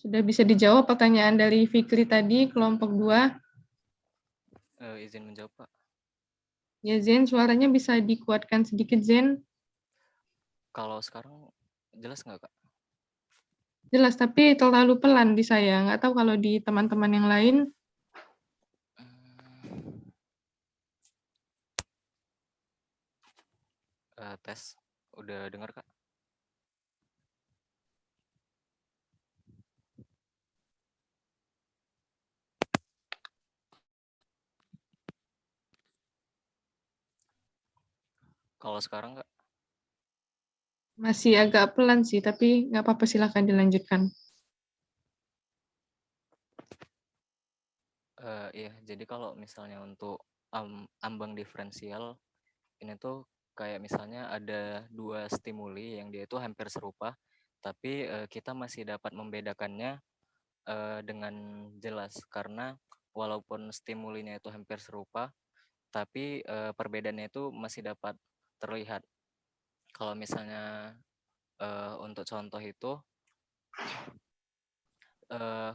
Sudah bisa dijawab pertanyaan dari Fikri tadi, kelompok 2. Izin menjawab, Pak. Ya, Zen, suaranya bisa dikuatkan sedikit, Zen. Kalau sekarang jelas nggak, Kak? Jelas, tapi terlalu pelan di saya. Nggak tahu kalau di teman-teman yang lain. Tes. Udah dengar, Kak? Kalau sekarang, Kak? Masih agak pelan sih, tapi nggak apa-apa, silakan dilanjutkan. Iya, jadi kalau misalnya untuk ambang diferensial, ini tuh kayak misalnya ada 2 stimuli yang dia itu hampir serupa, tapi kita masih dapat membedakannya dengan jelas karena walaupun stimulinya itu hampir serupa, tapi perbedaannya itu masih dapat terlihat. Kalau misalnya untuk contoh itu,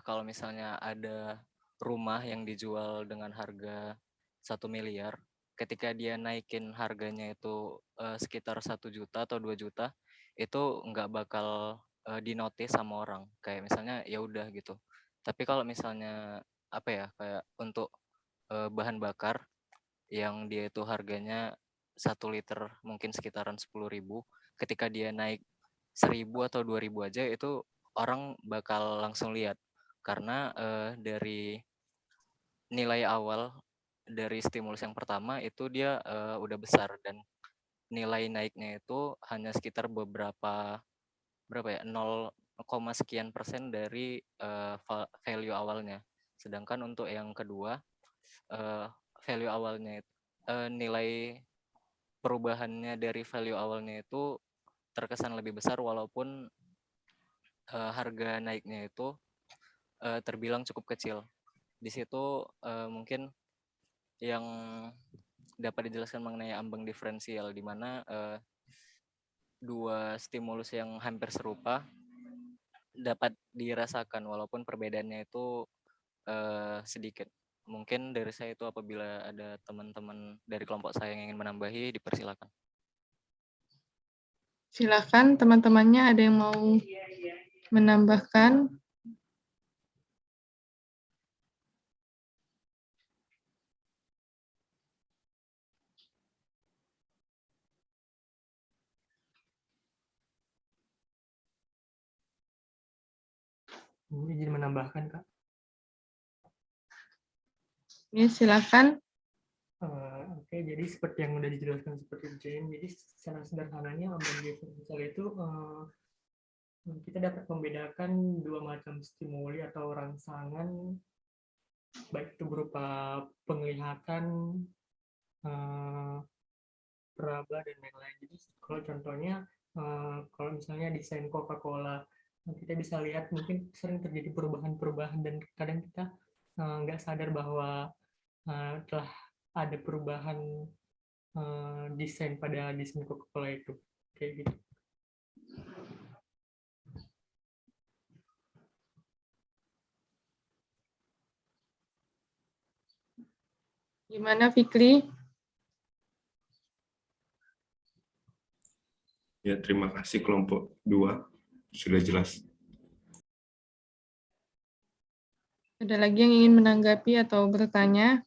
kalau misalnya ada rumah yang dijual dengan harga 1 miliar, ketika dia naikin harganya itu sekitar 1 juta atau 2 juta, itu nggak bakal dinotis sama orang. Kayak misalnya ya udah gitu. Tapi kalau misalnya apa ya, kayak untuk bahan bakar yang dia itu harganya 1 liter mungkin sekitaran 10.000, ketika dia naik 1.000 atau 2.000 aja itu orang bakal langsung lihat karena dari nilai awal dari stimulus yang pertama itu dia udah besar dan nilai naiknya itu hanya sekitar berapa ya 0, sekian persen dari value awalnya. Sedangkan untuk yang kedua value awalnya nilai perubahannya dari value awalnya itu terkesan lebih besar walaupun harga naiknya itu terbilang cukup kecil. Di situ mungkin yang dapat dijelaskan mengenai ambang diferensial, di mana 2 stimulus yang hampir serupa dapat dirasakan walaupun perbedaannya itu sedikit. Mungkin dari saya itu, apabila ada teman-teman dari kelompok saya yang ingin menambahi, dipersilakan. Silakan teman-temannya ada yang mau menambahkan. Izin menambahkan, Kak. Ya, silakan. Oke, jadi seperti yang sudah dijelaskan seperti Jane, jadi secara sederhananya ambang diferensial itu kita dapat membedakan dua macam stimuli atau rangsangan, baik itu berupa penglihatan, peraba, dan lain-lain. Jadi kalau contohnya, kalau misalnya desain Coca-Cola, kita bisa lihat mungkin sering terjadi perubahan-perubahan dan kadang kita nggak sadar bahwa telah ada perubahan desain pada desain Coca-Cola itu. Kayak gitu. Gimana Fikri? Ya, terima kasih kelompok 2. Sudah jelas. Ada lagi yang ingin menanggapi atau bertanya?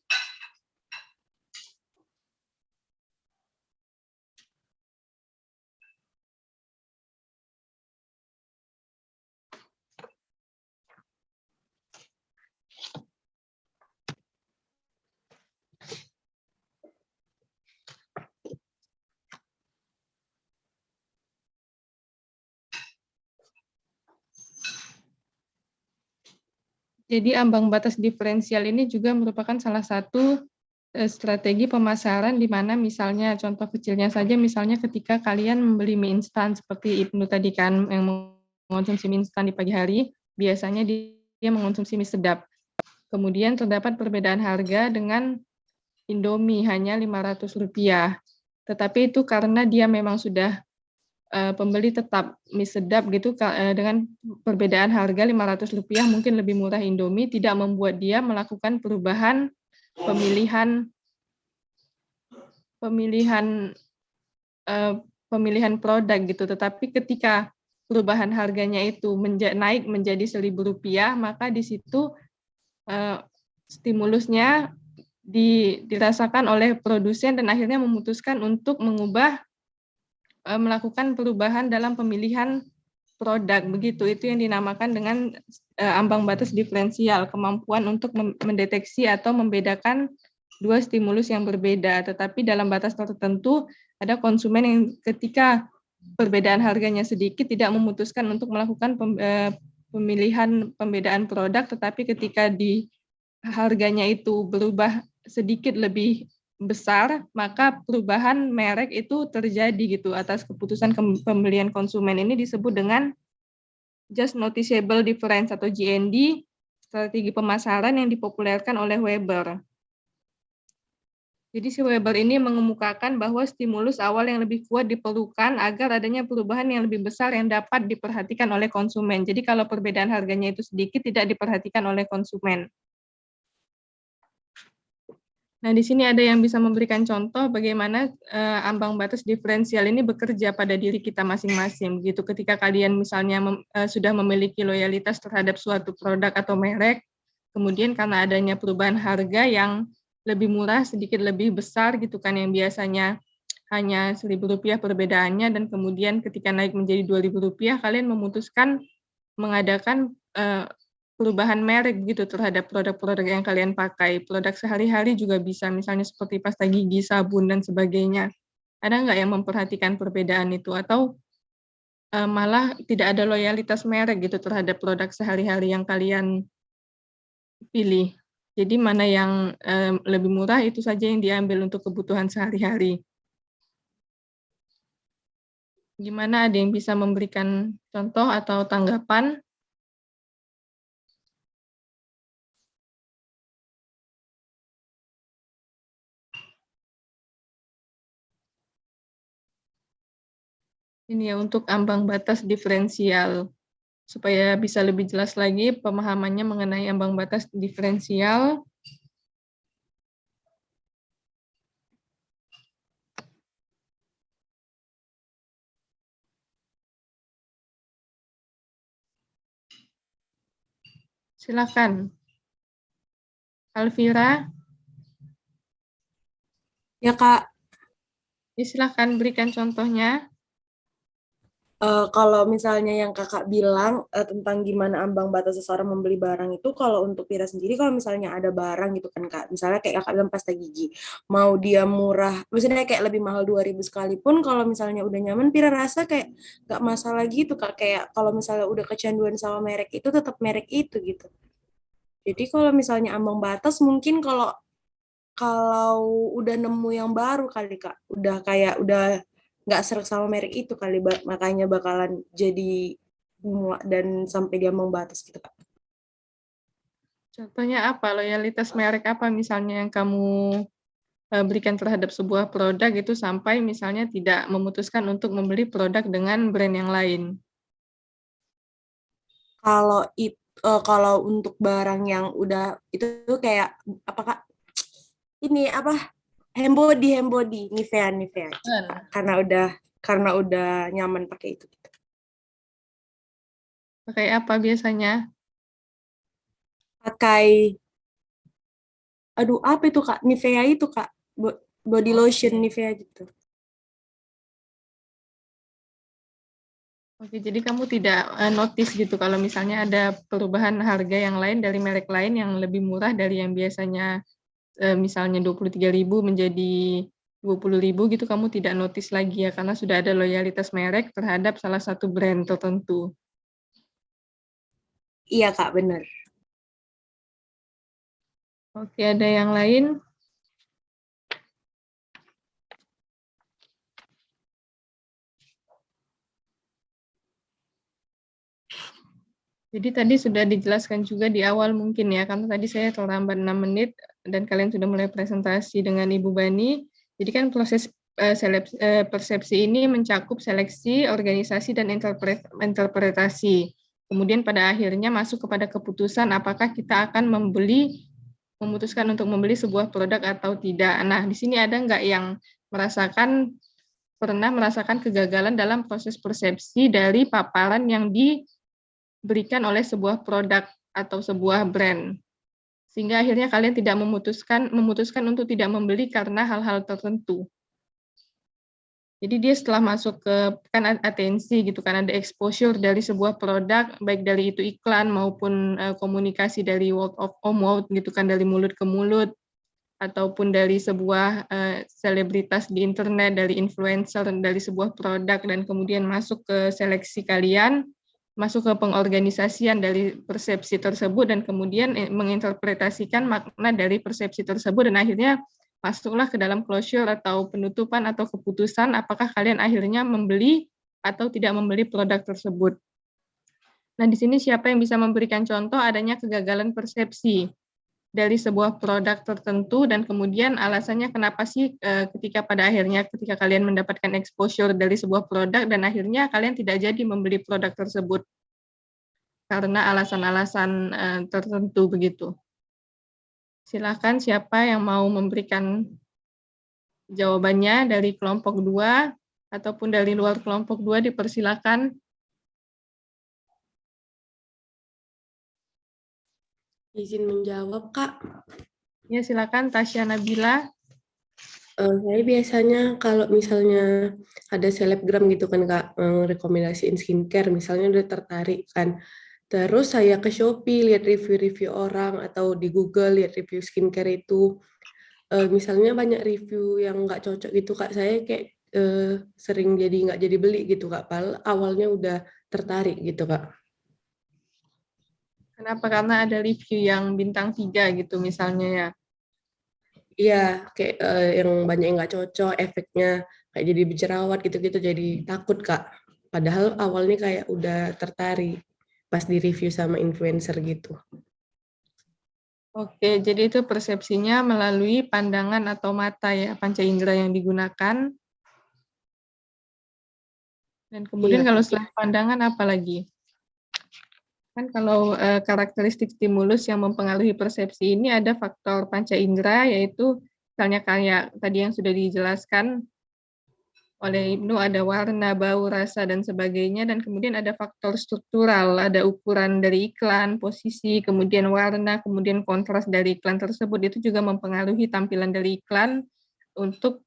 Jadi ambang batas diferensial ini juga merupakan salah satu strategi pemasaran di mana misalnya contoh kecilnya saja misalnya ketika kalian membeli mie instan seperti Ibnu tadi kan yang mengonsumsi mie instan di pagi hari, biasanya dia mengonsumsi mie sedap. Kemudian terdapat perbedaan harga dengan Indomie hanya Rp500. Tetapi itu karena dia memang sudah pembeli tetap mie sedap gitu dengan perbedaan harga Rp500 mungkin lebih murah Indomie, tidak membuat dia melakukan perubahan pemilihan produk gitu. Tetapi ketika perubahan harganya itu naik menjadi Rp1.000, maka di situ stimulusnya dirasakan oleh produsen dan akhirnya memutuskan untuk melakukan perubahan dalam pemilihan produk. Begitu, itu yang dinamakan dengan ambang batas diferensial, kemampuan untuk mendeteksi atau membedakan dua stimulus yang berbeda. Tetapi dalam batas tertentu ada konsumen yang ketika perbedaan harganya sedikit tidak memutuskan untuk melakukan pembedaan produk, tetapi ketika harganya itu berubah sedikit lebih besar, maka perubahan merek itu terjadi gitu atas keputusan pembelian konsumen. Ini disebut dengan Just Noticeable Difference atau JND, strategi pemasaran yang dipopulerkan oleh Weber. Jadi si Weber ini mengemukakan bahwa stimulus awal yang lebih kuat diperlukan agar adanya perubahan yang lebih besar yang dapat diperhatikan oleh konsumen. Jadi kalau perbedaan harganya itu sedikit tidak diperhatikan oleh konsumen. Nah, di sini ada yang bisa memberikan contoh bagaimana ambang batas diferensial ini bekerja pada diri kita masing-masing. Begitu ketika kalian misalnya sudah memiliki loyalitas terhadap suatu produk atau merek, kemudian karena adanya perubahan harga yang lebih murah, sedikit lebih besar gitu kan, yang biasanya hanya Rp1.000 perbedaannya, dan kemudian ketika naik menjadi Rp2.000, kalian memutuskan mengadakan perubahan merek gitu terhadap produk-produk yang kalian pakai. Produk sehari-hari juga bisa, misalnya seperti pasta gigi, sabun, dan sebagainya. Ada nggak yang memperhatikan perbedaan itu? Atau malah tidak ada loyalitas merek gitu terhadap produk sehari-hari yang kalian pilih. Jadi mana yang lebih murah itu saja yang diambil untuk kebutuhan sehari-hari. Gimana, ada yang bisa memberikan contoh atau tanggapan? Ini ya untuk ambang batas diferensial. Supaya bisa lebih jelas lagi pemahamannya mengenai ambang batas diferensial. Silakan. Alvira. Ya, Kak. Silakan berikan contohnya. Kalau misalnya yang kakak bilang tentang gimana ambang batas seseorang membeli barang itu, kalau untuk Pira sendiri, kalau misalnya ada barang gitu kan kak, misalnya kayak kakak bilang pasta gigi, mau dia murah, misalnya kayak lebih mahal 2.000 sekalipun, kalau misalnya udah nyaman, Pira rasa kayak gak masalah gitu kak, kayak kalau misalnya udah kecanduan sama merek itu, tetap merek itu gitu. Jadi kalau misalnya ambang batas, mungkin kalau kalau udah nemu yang baru kali kak, udah kayak udah nggak serak sama merek itu kali, makanya bakalan jadi muak dan sampai dia membatas gitu kak. Contohnya apa? Loyalitas merek apa misalnya yang kamu berikan terhadap sebuah produk itu sampai misalnya tidak memutuskan untuk membeli produk dengan brand yang lain? Kalau untuk barang yang udah itu kayak apa kak? Ini apa? Hembody, Nivea, karena udah nyaman pakai itu. Pakai apa biasanya? Pakai, aduh apa itu kak? Nivea itu kak, body lotion Nivea gitu. Oke, jadi kamu tidak notice gitu kalau misalnya ada perubahan harga yang lain dari merek lain yang lebih murah dari yang biasanya misalnya 23.000 menjadi 20.000 gitu, kamu tidak notice lagi ya, karena sudah ada loyalitas merek terhadap salah satu brand tertentu. Iya kak, benar. Oke, ada yang lain? Jadi tadi sudah dijelaskan juga di awal mungkin ya, karena tadi saya terlambat 6 menit dan kalian sudah mulai presentasi dengan Ibu Bani. Jadi kan proses persepsi ini mencakup seleksi, organisasi, dan interpretasi. Kemudian pada akhirnya masuk kepada keputusan apakah kita akan memutuskan untuk membeli sebuah produk atau tidak. Nah, di sini ada nggak yang pernah merasakan kegagalan dalam proses persepsi dari paparan yang diberikan oleh sebuah produk atau sebuah brand, sehingga akhirnya kalian tidak memutuskan untuk tidak membeli karena hal-hal tertentu. Jadi dia setelah masuk ke kan atensi gitu kan, ada exposure dari sebuah produk, baik dari itu iklan maupun komunikasi dari word of mouth gitu kan, dari mulut ke mulut, ataupun dari sebuah selebritas di internet, dari influencer, dari sebuah produk, dan kemudian masuk ke seleksi kalian, masuk ke pengorganisasian dari persepsi tersebut, dan kemudian menginterpretasikan makna dari persepsi tersebut, dan akhirnya masuklah ke dalam closure atau penutupan atau keputusan apakah kalian akhirnya membeli atau tidak membeli produk tersebut. Nah, di sini siapa yang bisa memberikan contoh adanya kegagalan persepsi dari sebuah produk tertentu, dan kemudian alasannya kenapa sih ketika pada akhirnya ketika kalian mendapatkan exposure dari sebuah produk dan akhirnya kalian tidak jadi membeli produk tersebut karena alasan-alasan tertentu begitu. Silakan siapa yang mau memberikan jawabannya dari kelompok 2 ataupun dari luar kelompok 2 dipersilakan. Izin menjawab, Kak. Ya, silakan Tasya Nabila. Saya biasanya kalau misalnya ada selebgram gitu kan Kak, rekomendasiin skincare, misalnya udah tertarik kan. Terus saya ke Shopee, lihat review-review orang, atau di Google lihat review skincare itu. Misalnya banyak review yang nggak cocok gitu Kak, saya kayak sering jadi nggak jadi beli gitu Kak, padahal awalnya udah tertarik gitu Kak. Kenapa? Karena ada review yang bintang 3 gitu misalnya ya. Iya, kayak yang banyak yang nggak cocok, efeknya kayak jadi berjerawat gitu-gitu, jadi takut Kak. Padahal awalnya kayak udah tertarik pas di review sama influencer gitu. Oke, jadi itu persepsinya melalui pandangan atau mata ya, panca indera yang digunakan. Dan kemudian Iya. kalau selain pandangan apa lagi? Kan kalau karakteristik stimulus yang mempengaruhi persepsi ini ada faktor panca indera, yaitu misalnya kayak tadi yang sudah dijelaskan oleh Ibnu, ada warna, bau, rasa, dan sebagainya, dan kemudian ada faktor struktural, ada ukuran dari iklan, posisi, kemudian warna, kemudian kontras dari iklan tersebut, itu juga mempengaruhi tampilan dari iklan untuk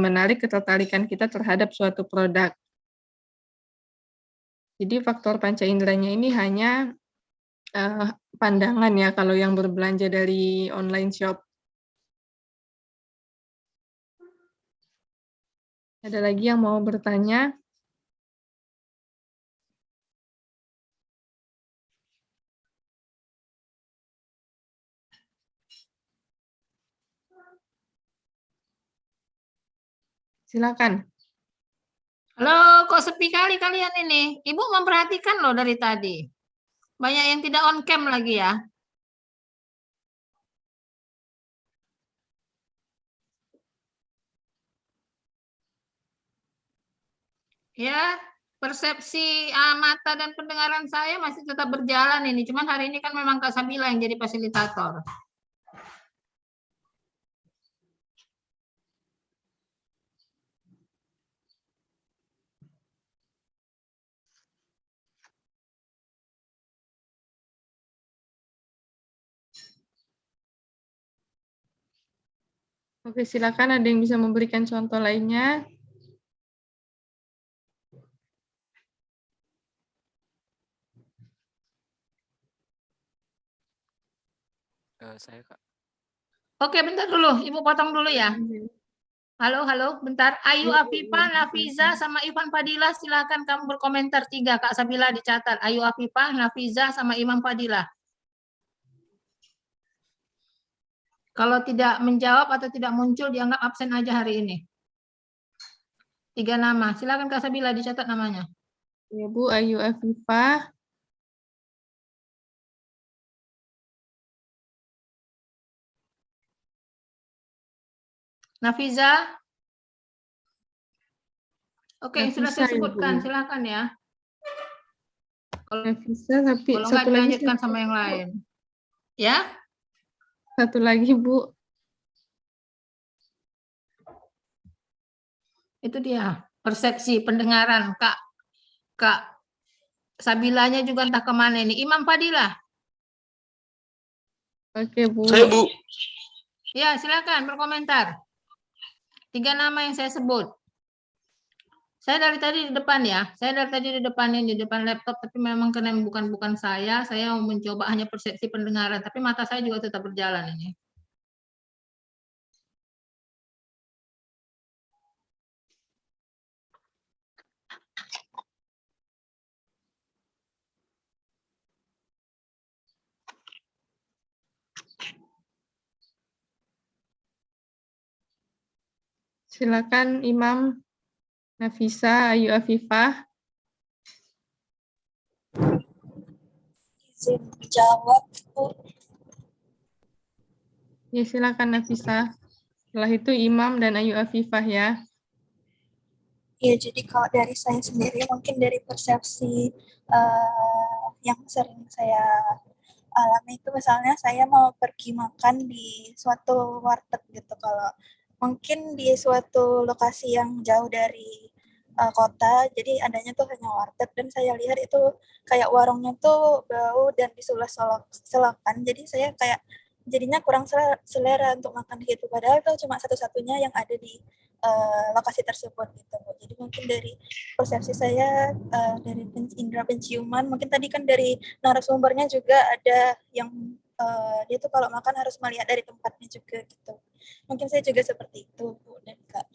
menarik ketertarikan kita terhadap suatu produk. Jadi faktor panca inderanya ini hanya pandangan ya kalau yang berbelanja dari online shop. Ada lagi yang mau bertanya? Silakan. Halo, kok sepi kali kalian ini? Ibu memperhatikan loh dari tadi. Banyak yang tidak on cam lagi ya. Ya, persepsi mata dan pendengaran saya masih tetap berjalan ini. Cuman hari ini kan memang Kak Sabila yang jadi fasilitator. Oke, silakan ada yang bisa memberikan contoh lainnya. Saya Kak. Oke, bentar dulu. Ibu potong dulu ya. Halo, bentar. Ayu Afifa, Nafiza, sama Ivan Fadilah, silakan kamu berkomentar 3. Kak Sabila dicatat. Ayu Afifa, Nafiza, sama Imam Fadilah. Kalau tidak menjawab atau tidak muncul, dianggap absen aja hari ini. 3 nama. Silakan Kak Sabila dicatat namanya. Ya Bu, Ayu Afifah. Nafiza. Oke, sudah saya Nafisa, sebutkan. Ibu. Silakan ya. Nafisa, tapi Kalau satu nggak lagi. dilanjutkan sama yang lain. Ya? Satu lagi, Bu. Itu dia. Persepsi pendengaran. Kak Sabilanya juga entah kemana ini. Imam Fadilah. Oke, Bu. Saya, Bu. Ya, silakan berkomentar. 3 nama yang saya sebut. Saya dari tadi di depan ya. Saya dari tadi di depan laptop, tapi memang karena bukan saya mau mencoba hanya persepsi pendengaran, tapi mata saya juga tetap berjalan ini. Silakan Imam, Nafisa, Ayu Afifah. Izin menjawab, Bu. Ya, silakan Nafisa. Setelah itu Imam dan Ayu Afifah ya. Ya, jadi kalau dari saya sendiri mungkin dari persepsi yang sering saya alami itu misalnya saya mau pergi makan di suatu warteg gitu. Kalau mungkin di suatu lokasi yang jauh dari kota, jadi adanya tuh hanya warteg dan saya lihat itu kayak warungnya tuh bau dan disulap-selapan. Jadi saya kayak jadinya kurang selera untuk makan gitu. Padahal itu cuma satu-satunya yang ada di lokasi tersebut gitu. Jadi mungkin dari persepsi saya dari indera penciuman, mungkin tadi kan dari narasumbernya juga ada yang dia tuh kalau makan harus melihat dari tempatnya juga gitu. Mungkin saya juga seperti itu, Bu dan Kak.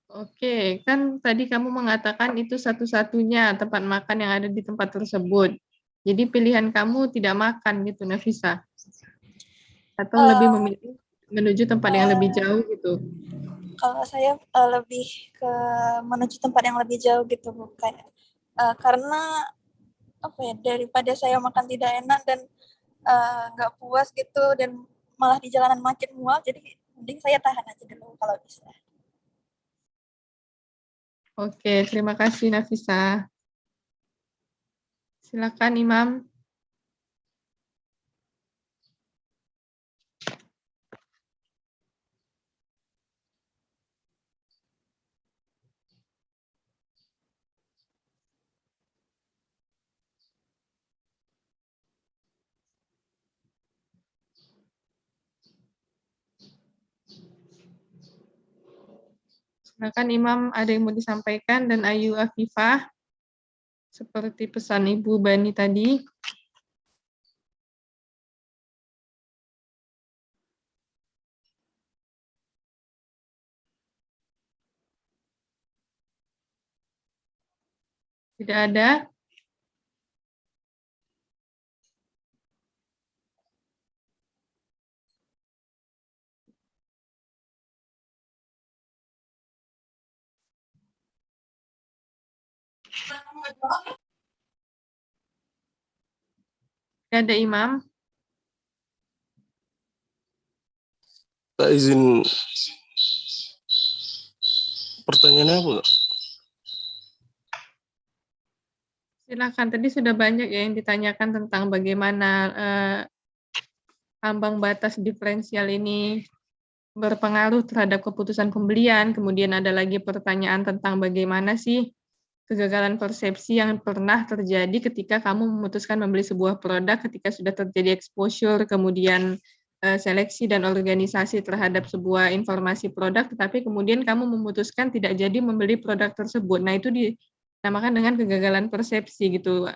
Oke, kan tadi kamu mengatakan itu satu-satunya tempat makan yang ada di tempat tersebut. Jadi pilihan kamu tidak makan gitu, Nafisa? Atau lebih memilih menuju tempat yang lebih jauh gitu? Kalau saya lebih ke menuju tempat yang lebih jauh gitu, Bu. Kayak karena apa ya, daripada saya makan tidak enak dan nggak puas gitu dan malah di jalanan makin mual, jadi mending saya tahan aja dulu kalau bisa. Oke, terima kasih Nafisa. Silakan Imam. Silakan Imam, ada yang mau disampaikan, dan Ayu Afifah, seperti pesan Ibu Bani tadi. Tidak ada. Tidak ada Imam. Kak, izin pertanyaannya apa, Kak? Silakan, tadi sudah banyak ya yang ditanyakan tentang bagaimana ambang batas diferensial ini berpengaruh terhadap keputusan pembelian. Kemudian ada lagi pertanyaan tentang bagaimana sih kegagalan persepsi yang pernah terjadi ketika kamu memutuskan membeli sebuah produk ketika sudah terjadi exposure, kemudian seleksi dan organisasi terhadap sebuah informasi produk, tetapi kemudian kamu memutuskan tidak jadi membeli produk tersebut. Nah, itu dinamakan dengan kegagalan persepsi gitu,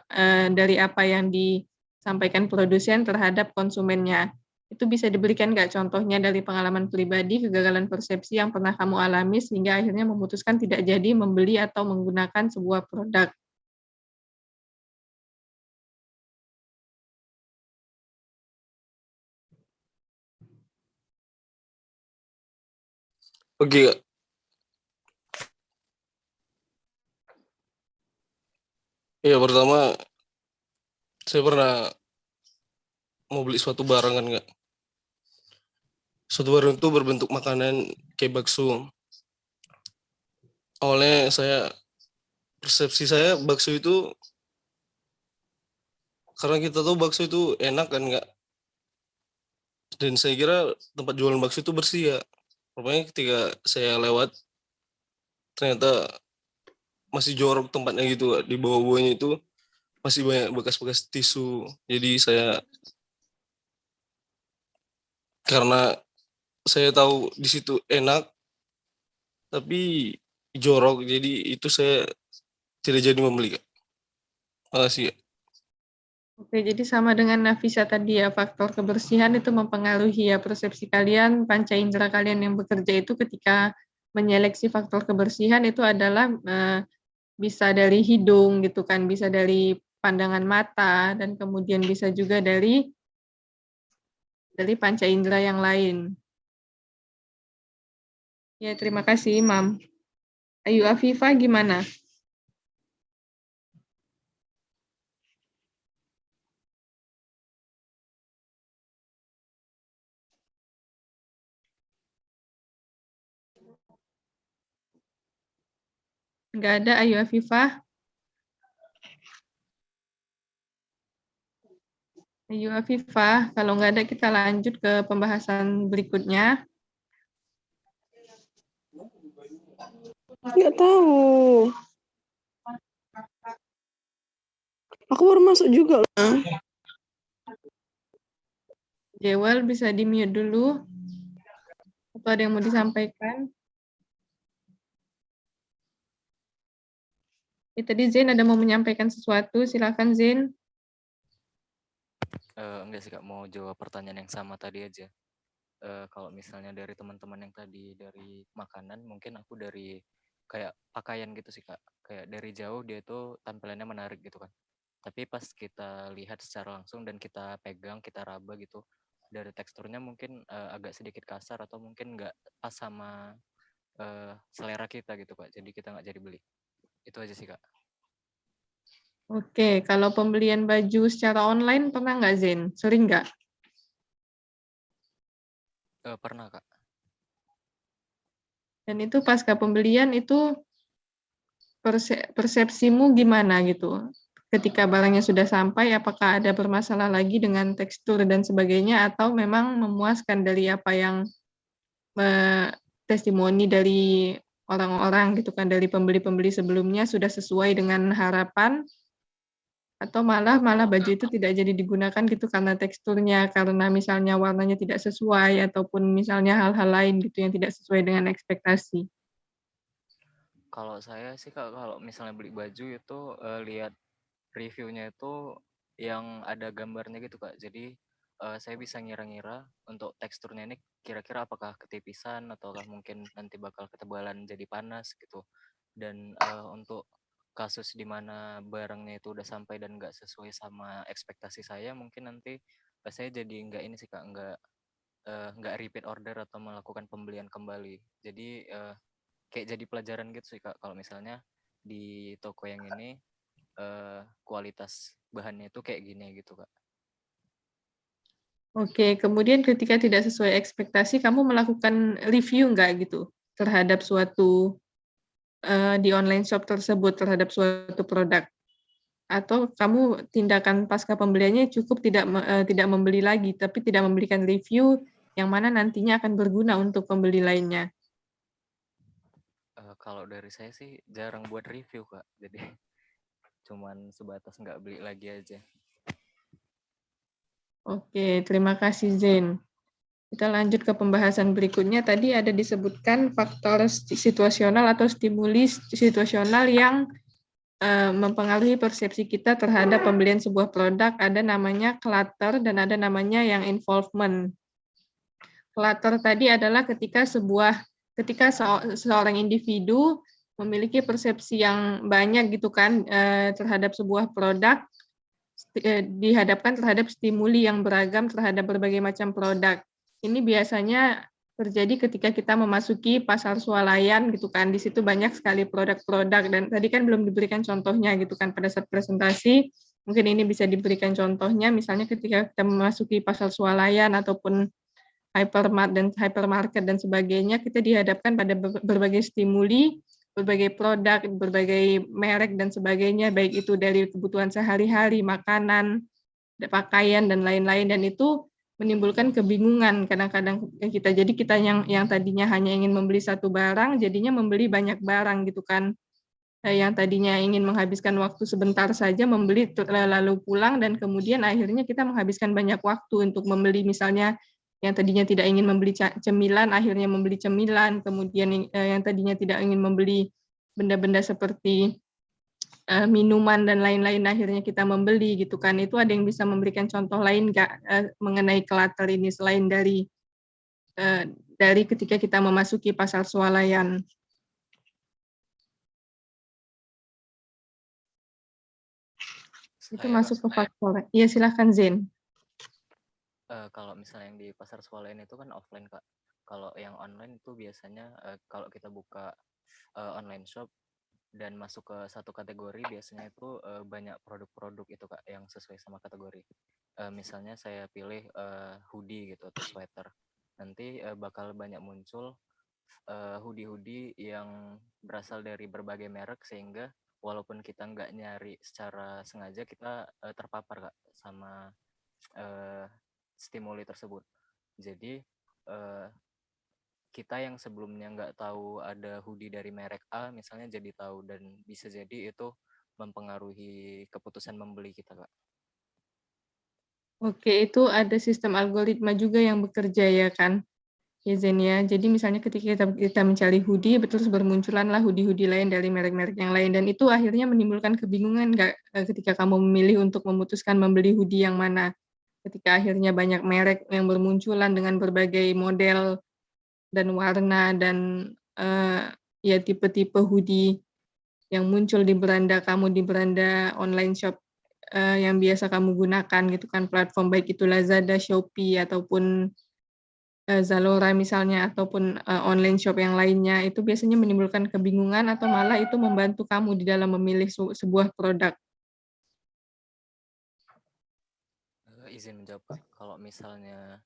dari apa yang disampaikan produsen terhadap konsumennya. Itu bisa diberikan nggak contohnya dari pengalaman pribadi, kegagalan persepsi yang pernah kamu alami sehingga akhirnya memutuskan tidak jadi membeli atau menggunakan sebuah produk? Oke, Kak. Ya, pertama, saya pernah mau beli suatu barang kan, Kak. Suatu barang itu berbentuk makanan kayak bakso. Awalnya persepsi saya bakso itu, karena kita tahu bakso itu enak kan, Kak. Dan saya kira tempat jualan bakso itu bersih ya. Rupanya ketika saya lewat, ternyata masih jorok tempatnya gitu, Kak. Di bawah-bawahnya itu masih banyak bekas-bekas tisu. Jadi karena saya tahu di situ enak, tapi jorok, jadi itu saya tidak jadi membeli, Kak. Makasih, Kak. Oke, jadi sama dengan Nafisa tadi ya, faktor kebersihan itu mempengaruhi ya persepsi kalian, panca indera kalian yang bekerja itu ketika menyeleksi faktor kebersihan itu adalah bisa dari hidung gitu kan, bisa dari pandangan mata, dan kemudian bisa juga dari panca indera yang lain. Ya, terima kasih Imam. Ayu Afifah gimana? Nggak ada Ayu Afifah. Ayu Afifah, kalau nggak ada kita lanjut ke pembahasan berikutnya. Nggak tahu. Aku baru masuk juga lah. Jewel bisa di-mute dulu. Atau ada yang mau disampaikan? Ya, tadi Zain ada mau menyampaikan sesuatu, silakan Zain. Enggak sih Kak, mau jawab pertanyaan yang sama tadi aja. Kalau misalnya dari teman-teman yang tadi dari makanan, mungkin aku dari kayak pakaian gitu sih Kak. Kayak dari jauh dia tuh tampilannya menarik gitu kan. Tapi pas kita lihat secara langsung dan kita pegang, kita raba gitu, dari teksturnya mungkin agak sedikit kasar atau mungkin nggak pas sama selera kita gitu Kak. Jadi kita nggak jadi beli. Itu aja sih Kak. Oke, kalau pembelian baju secara online pernah nggak Zain? Sering nggak? Pernah Kak. Dan itu pasca pembelian itu persepsimu gimana gitu? Ketika barangnya sudah sampai, apakah ada bermasalah lagi dengan tekstur dan sebagainya, atau memang memuaskan dari apa yang testimoni dari orang-orang gitu kan, dari pembeli-pembeli sebelumnya sudah sesuai dengan harapan, atau malah baju itu tidak jadi digunakan gitu karena teksturnya, karena misalnya warnanya tidak sesuai, ataupun misalnya hal-hal lain gitu yang tidak sesuai dengan ekspektasi? Kalau saya sih Kak, kalau misalnya beli baju itu lihat reviewnya itu yang ada gambarnya gitu Kak. Jadi saya bisa ngira-ngira untuk teksturnya ini kira-kira apakah ketipisan ataukah mungkin nanti bakal ketebalan jadi panas gitu. Dan untuk kasus di mana barangnya itu udah sampai dan nggak sesuai sama ekspektasi saya, mungkin nanti saya jadi nggak ini sih Kak, nggak repeat order atau melakukan pembelian kembali. Jadi kayak jadi pelajaran gitu sih Kak, kalau misalnya di toko yang ini kualitas bahannya itu kayak gini gitu Kak. Oke, kemudian ketika tidak sesuai ekspektasi, kamu melakukan review nggak gitu terhadap suatu di online shop tersebut terhadap suatu produk? Atau kamu tindakan pasca pembeliannya cukup tidak membeli lagi, tapi tidak memberikan review yang mana nantinya akan berguna untuk pembeli lainnya? Kalau dari saya sih jarang buat review Kak, jadi cuman sebatas nggak beli lagi aja. Oke, terima kasih Zain. Kita lanjut ke pembahasan berikutnya. Tadi ada disebutkan faktor situasional atau stimuli situasional yang mempengaruhi persepsi kita terhadap pembelian sebuah produk. Ada namanya clutter dan ada namanya yang involvement. Clutter tadi adalah ketika seorang individu memiliki persepsi yang banyak gitu kan terhadap sebuah produk, dihadapkan terhadap stimuli yang beragam terhadap berbagai macam produk. Ini biasanya terjadi ketika kita memasuki pasar swalayan gitu kan. Di situ banyak sekali produk-produk dan tadi kan belum diberikan contohnya gitu kan pada saat presentasi. Mungkin ini bisa diberikan contohnya misalnya ketika kita memasuki pasar swalayan ataupun hypermarket dan sebagainya, kita dihadapkan pada berbagai stimuli, berbagai produk, berbagai merek dan sebagainya, baik itu dari kebutuhan sehari-hari, makanan, pakaian dan lain-lain, dan itu menimbulkan kebingungan kadang-kadang kita. Jadi kita yang tadinya hanya ingin membeli satu barang, jadinya membeli banyak barang gitu kan. Yang tadinya ingin menghabiskan waktu sebentar saja membeli lalu pulang, dan kemudian akhirnya kita menghabiskan banyak waktu untuk membeli, misalnya yang tadinya tidak ingin membeli cemilan akhirnya membeli cemilan, kemudian yang tadinya tidak ingin membeli benda-benda seperti minuman dan lain-lain akhirnya kita membeli gitu kan. Itu ada yang bisa memberikan contoh lain nggak mengenai clutter ini selain dari ketika kita memasuki pasar swalayan? Itu masuk ke faktor. Iya, silahkan Zain. Kalau misalnya yang di pasar swalayan itu kan offline Kak. Kalau yang online itu biasanya kalau kita buka online shop dan masuk ke satu kategori, biasanya itu banyak produk-produk itu Kak yang sesuai sama kategori. Misalnya saya pilih hoodie gitu atau sweater. Nanti bakal banyak muncul hoodie-hoodie yang berasal dari berbagai merek, sehingga walaupun kita nggak nyari secara sengaja, kita terpapar Kak sama stimuli tersebut. Jadi kita yang sebelumnya nggak tahu ada hoodie dari merek A misalnya jadi tahu, dan bisa jadi itu mempengaruhi keputusan membeli kita Kak. Oke, itu ada sistem algoritma juga yang bekerja ya kan, ya Zain ya. Jadi misalnya ketika kita mencari hoodie, terus bermunculanlah hoodie-hoodie lain dari merek-merek yang lain, dan itu akhirnya menimbulkan kebingungan nggak ketika kamu memilih untuk memutuskan membeli hoodie yang mana? Ketika akhirnya banyak merek yang bermunculan dengan berbagai model dan warna dan ya tipe-tipe hoodie yang muncul di beranda kamu, di beranda online shop yang biasa kamu gunakan gitu kan, platform baik itu Lazada, Shopee, ataupun Zalora misalnya, ataupun online shop yang lainnya, itu biasanya menimbulkan kebingungan atau malah itu membantu kamu di dalam memilih sebuah produk? Izin menjawab Kak. Kalau misalnya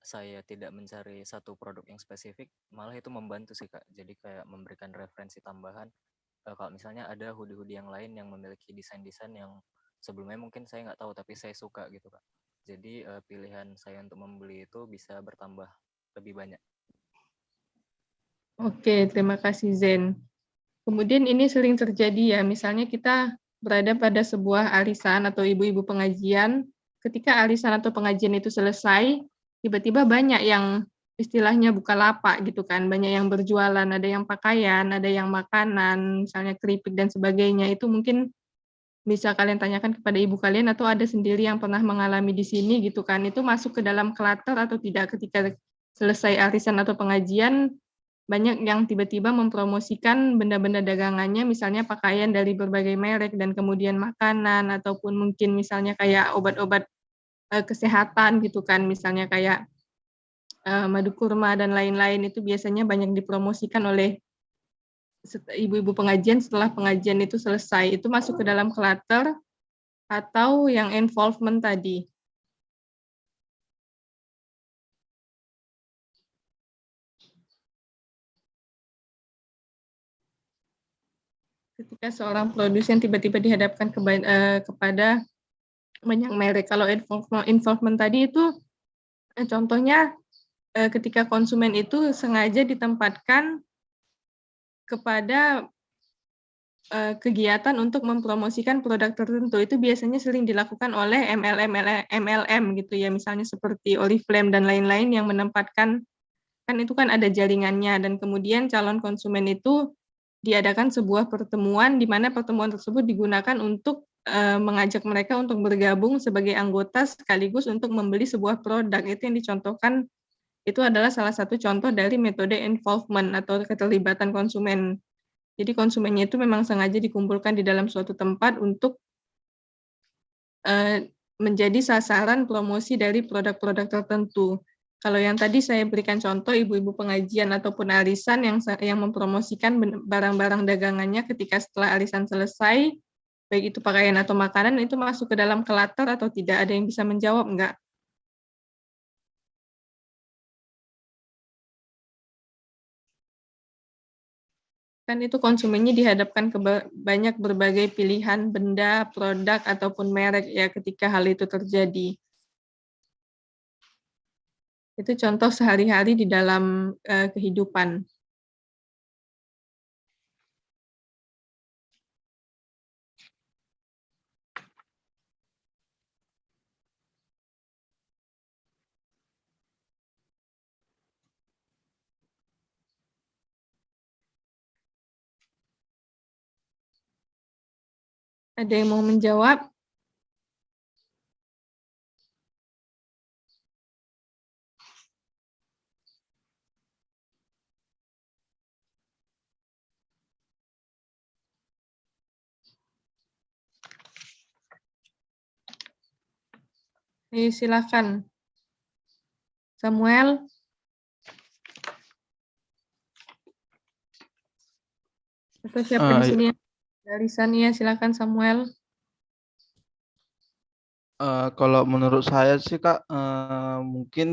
saya tidak mencari satu produk yang spesifik, malah itu membantu sih Kak. Jadi kayak memberikan referensi tambahan. Kalau misalnya ada hoodie-hoodie yang lain yang memiliki desain-desain yang sebelumnya mungkin saya nggak tahu tapi saya suka gitu Kak. Jadi pilihan saya untuk membeli itu bisa bertambah lebih banyak. Oke, terima kasih Zain. Kemudian ini sering terjadi ya, misalnya kita berada pada sebuah arisan atau ibu-ibu pengajian, ketika arisan atau pengajian itu selesai, tiba-tiba banyak yang istilahnya bukalapak gitu kan, banyak yang berjualan, ada yang pakaian, ada yang makanan, misalnya keripik dan sebagainya. Itu mungkin bisa kalian tanyakan kepada ibu kalian atau ada sendiri yang pernah mengalami di sini gitu kan. Itu masuk ke dalam clutter atau tidak ketika selesai arisan atau pengajian, banyak yang tiba-tiba mempromosikan benda-benda dagangannya, misalnya pakaian dari berbagai merek dan kemudian makanan ataupun mungkin misalnya kayak obat-obat kesehatan gitu kan, misalnya kayak madu kurma dan lain-lain itu biasanya banyak dipromosikan oleh ibu-ibu pengajian setelah pengajian itu selesai. Itu masuk ke dalam clutter atau yang involvement tadi. Ketika seorang produsen tiba-tiba dihadapkan kepada banyak merek. Kalau involvement tadi itu contohnya ketika konsumen itu sengaja ditempatkan kepada kegiatan untuk mempromosikan produk tertentu. Itu biasanya sering dilakukan oleh MLM gitu ya, misalnya seperti Oriflame dan lain-lain yang menempatkan, kan itu kan ada jaringannya, dan kemudian calon konsumen itu diadakan sebuah pertemuan di mana pertemuan tersebut digunakan untuk mengajak mereka untuk bergabung sebagai anggota sekaligus untuk membeli sebuah produk. Itu yang dicontohkan, itu adalah salah satu contoh dari metode involvement atau keterlibatan konsumen. Jadi konsumennya itu memang sengaja dikumpulkan di dalam suatu tempat untuk menjadi sasaran promosi dari produk-produk tertentu. Kalau yang tadi saya berikan contoh ibu-ibu pengajian ataupun arisan yang mempromosikan barang-barang dagangannya ketika setelah arisan selesai, baik itu pakaian atau makanan, itu masuk ke dalam clutter atau tidak? Ada yang bisa menjawab enggak? Kan itu konsumennya dihadapkan ke banyak berbagai pilihan benda, produk, ataupun merek ya ketika hal itu terjadi. Itu contoh sehari-hari di dalam kehidupan. Ada yang mau menjawab? Silakan. Samuel. Atau siapa di sini? Dari Sania, silakan Samuel. Kalau menurut saya sih Kak, mungkin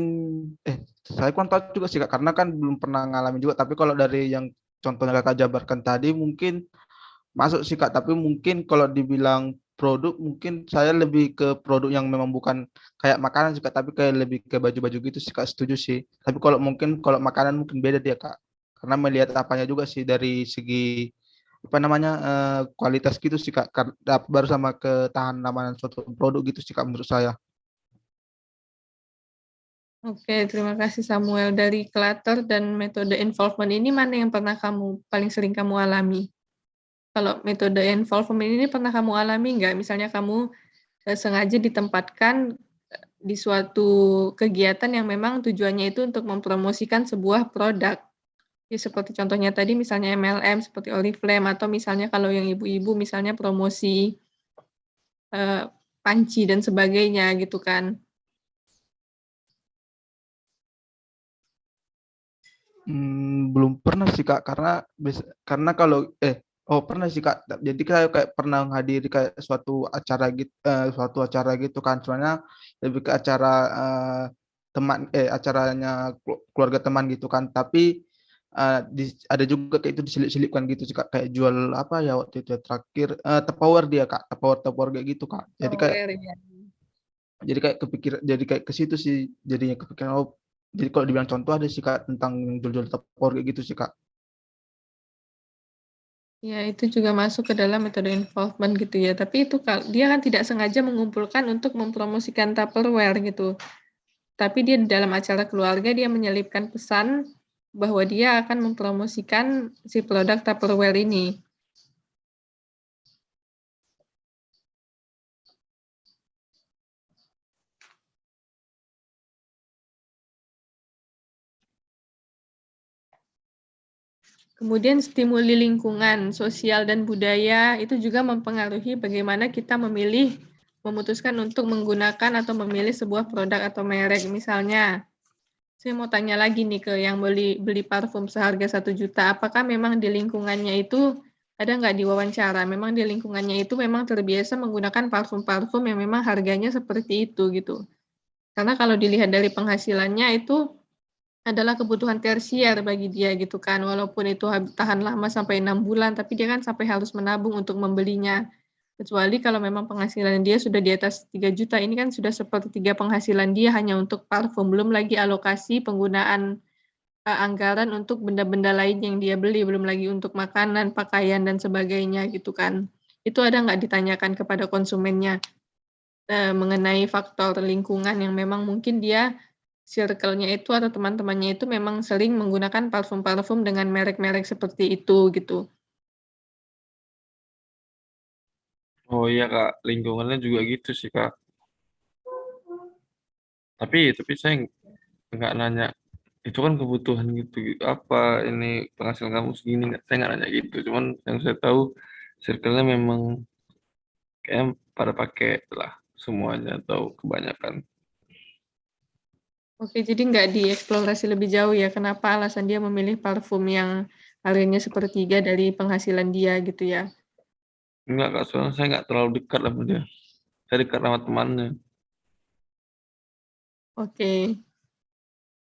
saya kurang tahu juga sih Kak, karena kan belum pernah ngalamin juga. Tapi kalau dari yang contohnya Kakak jabarkan tadi mungkin masuk sih Kak. Tapi mungkin kalau dibilang produk, mungkin saya lebih ke produk yang memang bukan kayak makanan sih Kak, tapi kayak lebih ke baju-baju gitu sih Kak, setuju sih. Tapi kalau makanan mungkin beda dia Kak, karena melihat apanya juga sih dari segi apa namanya kualitas gitu sih Kak, baru sama ketahanan suatu produk gitu sih Kak menurut saya. Oke, terima kasih Samuel. Dari clutter dan metode involvement ini mana yang paling sering kamu alami? Kalau metode involvement ini pernah kamu alami nggak? Misalnya kamu sengaja ditempatkan di suatu kegiatan yang memang tujuannya itu untuk mempromosikan sebuah produk. Ya, seperti contohnya tadi misalnya MLM seperti Oriflame, atau misalnya kalau yang ibu-ibu misalnya promosi panci dan sebagainya gitu kan. Belum pernah sih Kak, karena kalau pernah sih Kak. Jadi kayak pernah menghadiri kayak suatu acara gitu kan. Sebenarnya lebih ke acara acaranya keluarga teman gitu kan. Tapi ada juga kayak itu diselip-selipkan gitu sih Kak, kayak jual apa ya waktu itu terakhir Tupperware dia Kak, Tupperware kayak gitu Kak. Jadi kayak ke situ sih jadinya kepikiran. Jadi kalau dibilang contoh ada sih Kak tentang jual-jual Tupperware kayak gitu sih Kak. Ya, itu juga masuk ke dalam metode involvement gitu ya. Tapi itu dia kan tidak sengaja mengumpulkan untuk mempromosikan Tupperware gitu. tapi dia di dalam acara keluarga dia menyelipkan pesan bahwa dia akan mempromosikan si produk Tupperware ini. Kemudian stimuli lingkungan, sosial, dan budaya itu juga mempengaruhi bagaimana kita memutuskan untuk menggunakan atau memilih sebuah produk atau merek. Misalnya, saya mau tanya lagi nih ke yang beli parfum seharga 1 juta, apakah memang di lingkungannya itu ada nggak diwawancara? Memang di lingkungannya itu memang terbiasa menggunakan parfum-parfum yang memang harganya seperti itu gitu. Karena kalau dilihat dari penghasilannya itu adalah kebutuhan tersier bagi dia gitu kan, walaupun itu tahan lama sampai 6 bulan, tapi dia kan sampai harus menabung untuk membelinya. Kecuali kalau memang penghasilan dia sudah di atas 3 juta, ini kan sudah sepertiga penghasilan dia hanya untuk parfum, belum lagi alokasi penggunaan anggaran untuk benda-benda lain yang dia beli, belum lagi untuk makanan, pakaian, dan sebagainya gitu kan. Itu ada nggak ditanyakan kepada konsumennya mengenai faktor lingkungan yang memang mungkin dia circle-nya itu atau teman-temannya itu memang sering menggunakan parfum-parfum dengan merek-merek seperti itu gitu. Oh iya Kak, lingkungannya juga gitu sih Kak. Tapi saya nggak nanya, itu kan kebutuhan gitu, apa ini penghasilan kamu segini, saya nggak nanya gitu. Cuman yang saya tahu circle-nya memang kayak pada pakai lah semuanya atau kebanyakan. Oke, jadi nggak dieksplorasi lebih jauh ya, kenapa alasan dia memilih parfum yang harganya sepertiga dari penghasilan dia gitu ya. Enggak Kak, soalnya saya nggak terlalu dekat lah sama dia. Saya dekat sama temannya. Oke.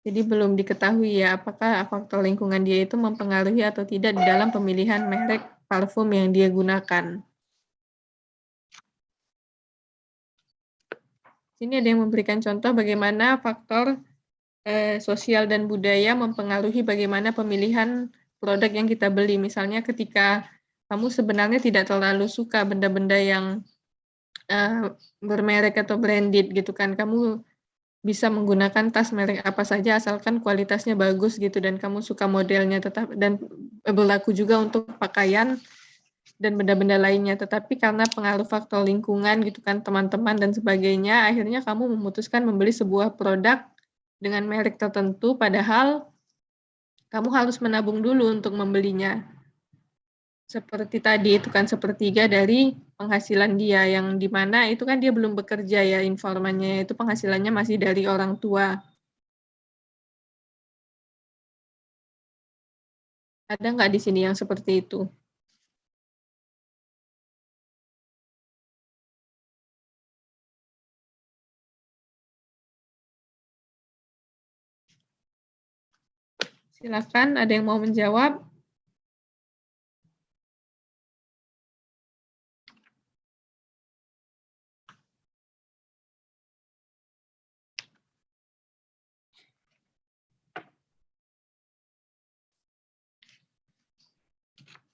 Jadi belum diketahui ya apakah faktor lingkungan dia itu mempengaruhi atau tidak di dalam pemilihan merek parfum yang dia gunakan. Sini ada yang memberikan contoh bagaimana faktor sosial dan budaya mempengaruhi bagaimana pemilihan produk yang kita beli. Misalnya ketika kamu sebenarnya tidak terlalu suka benda-benda yang bermerek atau branded gitu kan, kamu bisa menggunakan tas merek apa saja asalkan kualitasnya bagus gitu dan kamu suka modelnya, tetap dan berlaku juga untuk pakaian dan benda-benda lainnya. Tetapi karena pengaruh faktor lingkungan gitu kan, teman-teman dan sebagainya, akhirnya kamu memutuskan membeli sebuah produk dengan merek tertentu, padahal kamu harus menabung dulu untuk membelinya. Seperti tadi itu kan sepertiga dari penghasilan dia, yang dimana itu kan dia belum bekerja ya, informannya itu penghasilannya masih dari orang tua. Ada nggak di sini yang seperti itu? Silakan, ada yang mau menjawab?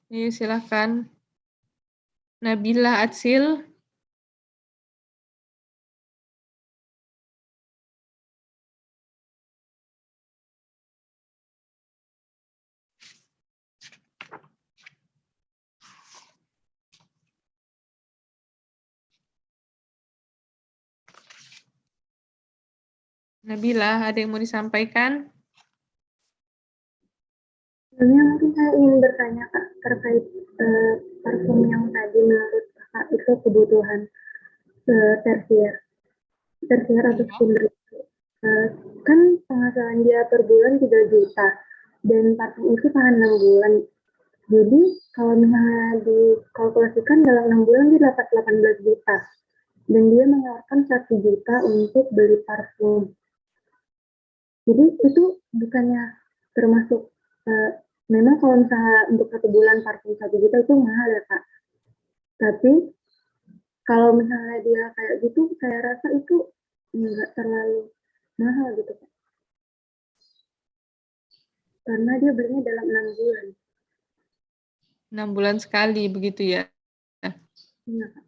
Iya, silakan. Nabila Adsil. Nabila, ada yang mau disampaikan? Sebenarnya mungkin saya ingin bertanya Kak terkait parfum yang tadi menurut Kakak itu kebutuhan tersier atau secondary. Kan penghasilan dia per bulan 3 juta dan parfum itu tahan 6 bulan. Jadi kalau misalnya dikalkulasikan dalam 6 bulan dia dapat 18 juta dan dia mengeluarkan 1 juta untuk beli parfum. Jadi itu bukannya termasuk memang kalau misalnya untuk 1 bulan parfum 1 juta itu mahal ya Kak. Tapi kalau misalnya dia kayak gitu, saya rasa itu nggak terlalu mahal gitu Kak. Karena dia belinya dalam 6 bulan. 6 bulan sekali begitu ya? Iya Kak.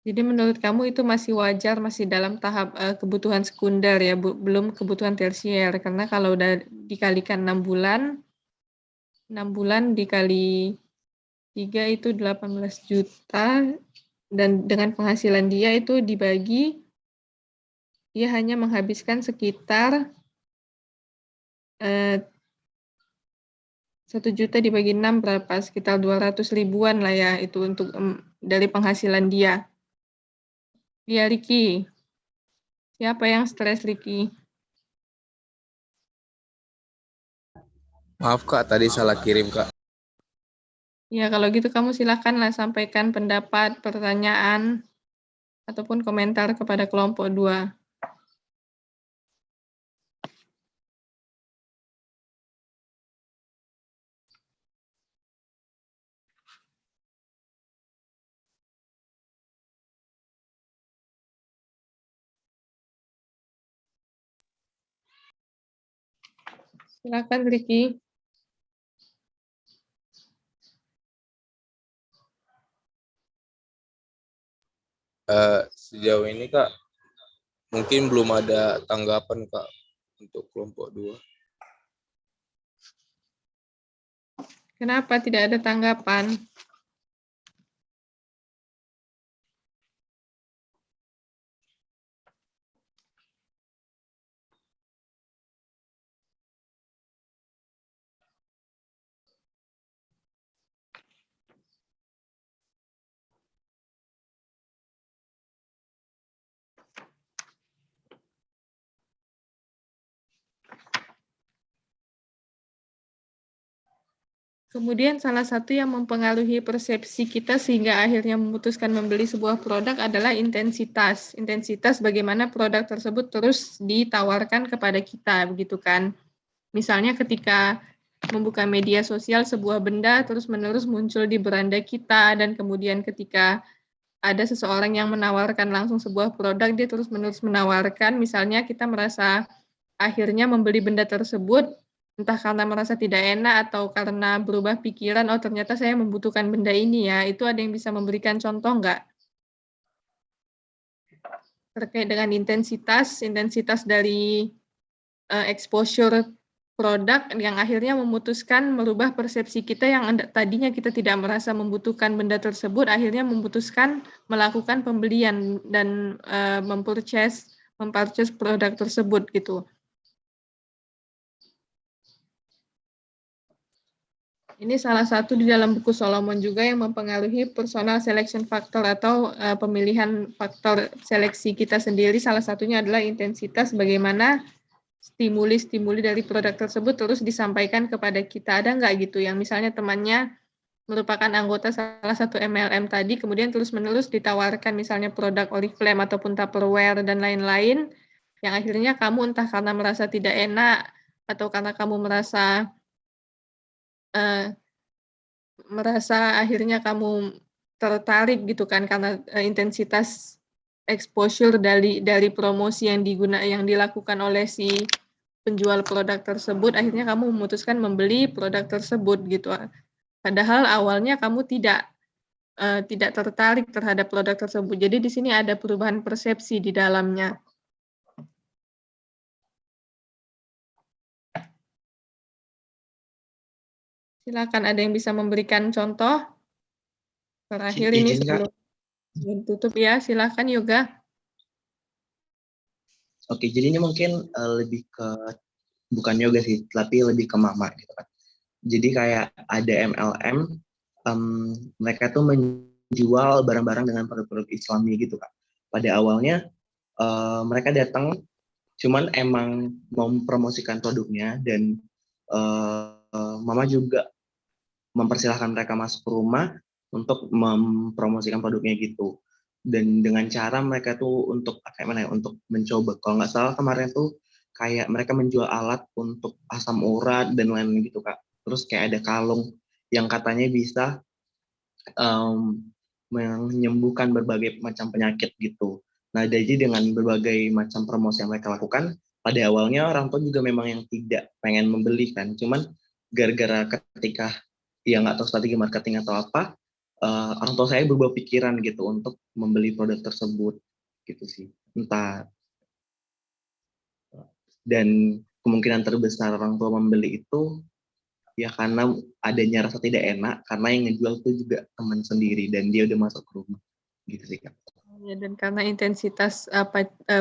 Jadi menurut kamu itu masih wajar, masih dalam tahap kebutuhan sekunder ya, belum kebutuhan tersier. Karena kalau udah dikalikan 6 bulan dikali 3 itu 18 juta, dan dengan penghasilan dia itu dibagi, dia hanya menghabiskan sekitar 1 juta dibagi 6 berapa? Sekitar 200 ribuan lah ya, itu untuk dari penghasilan dia. Ya, Riki. Siapa yang stres, Riki? Maaf Kak, tadi salah kirim Kak. Ya, kalau gitu kamu silakanlah sampaikan pendapat, pertanyaan, ataupun komentar kepada kelompok 2. Silakan, Riki. Sejauh ini Kak, mungkin belum ada tanggapan Kak untuk kelompok 2. Kenapa tidak ada tanggapan? Kemudian salah satu yang mempengaruhi persepsi kita sehingga akhirnya memutuskan membeli sebuah produk adalah intensitas. Intensitas bagaimana produk tersebut terus ditawarkan kepada kita, begitu kan? Misalnya ketika membuka media sosial, sebuah benda terus-menerus muncul di beranda kita, dan kemudian ketika ada seseorang yang menawarkan langsung sebuah produk, dia terus-menerus menawarkan, misalnya kita merasa akhirnya membeli benda tersebut, entah karena merasa tidak enak atau karena berubah pikiran, oh ternyata saya membutuhkan benda ini ya, itu ada yang bisa memberikan contoh nggak? Terkait dengan intensitas dari exposure produk yang akhirnya memutuskan merubah persepsi kita yang tadinya kita tidak merasa membutuhkan benda tersebut, akhirnya memutuskan melakukan pembelian dan mempurchase produk tersebut gitu. Ini salah satu di dalam buku Solomon juga yang mempengaruhi personal selection factor atau pemilihan faktor seleksi kita sendiri. Salah satunya adalah intensitas, bagaimana stimuli-stimuli dari produk tersebut terus disampaikan kepada kita. Ada nggak gitu yang misalnya temannya merupakan anggota salah satu MLM tadi, kemudian terus-menerus ditawarkan misalnya produk Oriflame ataupun Tupperware dan lain-lain, yang akhirnya kamu entah karena merasa tidak enak atau karena kamu merasa akhirnya kamu tertarik gitu kan karena intensitas exposure dari promosi yang dilakukan oleh si penjual produk tersebut, akhirnya kamu memutuskan membeli produk tersebut gitu. Padahal awalnya kamu tidak tertarik terhadap produk tersebut. Jadi di sini ada perubahan persepsi di dalamnya. Silakan, ada yang bisa memberikan contoh? Terakhir ini sebelum tutup ya, silakan Yoga. Oke, jadi ini mungkin lebih ke, bukan Yoga sih, tapi lebih ke Mama gitu kan. Jadi kayak ada MLM, mereka tuh menjual barang-barang dengan produk-produk Islami gitu kan. Pada awalnya mereka datang, cuman emang mau mempromosikan produknya, dan Mama juga mempersilahkan mereka masuk ke rumah untuk mempromosikan produknya gitu. Dan dengan cara mereka tuh untuk untuk mencoba. Kalau nggak salah kemarin tuh kayak mereka menjual alat untuk asam urat dan lain-lain gitu Kak. Terus kayak ada kalung yang katanya bisa menyembuhkan berbagai macam penyakit gitu. Nah, jadi dengan berbagai macam promosi yang mereka lakukan, pada awalnya orang tua juga memang yang tidak pengen membeli kan. Cuman gara-gara ketika dia nggak tahu strategi marketing atau apa, orang tua saya berubah pikiran gitu untuk membeli produk tersebut gitu sih. Entah, dan kemungkinan terbesar orang tua membeli itu ya karena adanya rasa tidak enak, karena yang ngejual itu juga teman sendiri dan dia udah masuk ke rumah gitu sih Kak. Ya, dan karena intensitas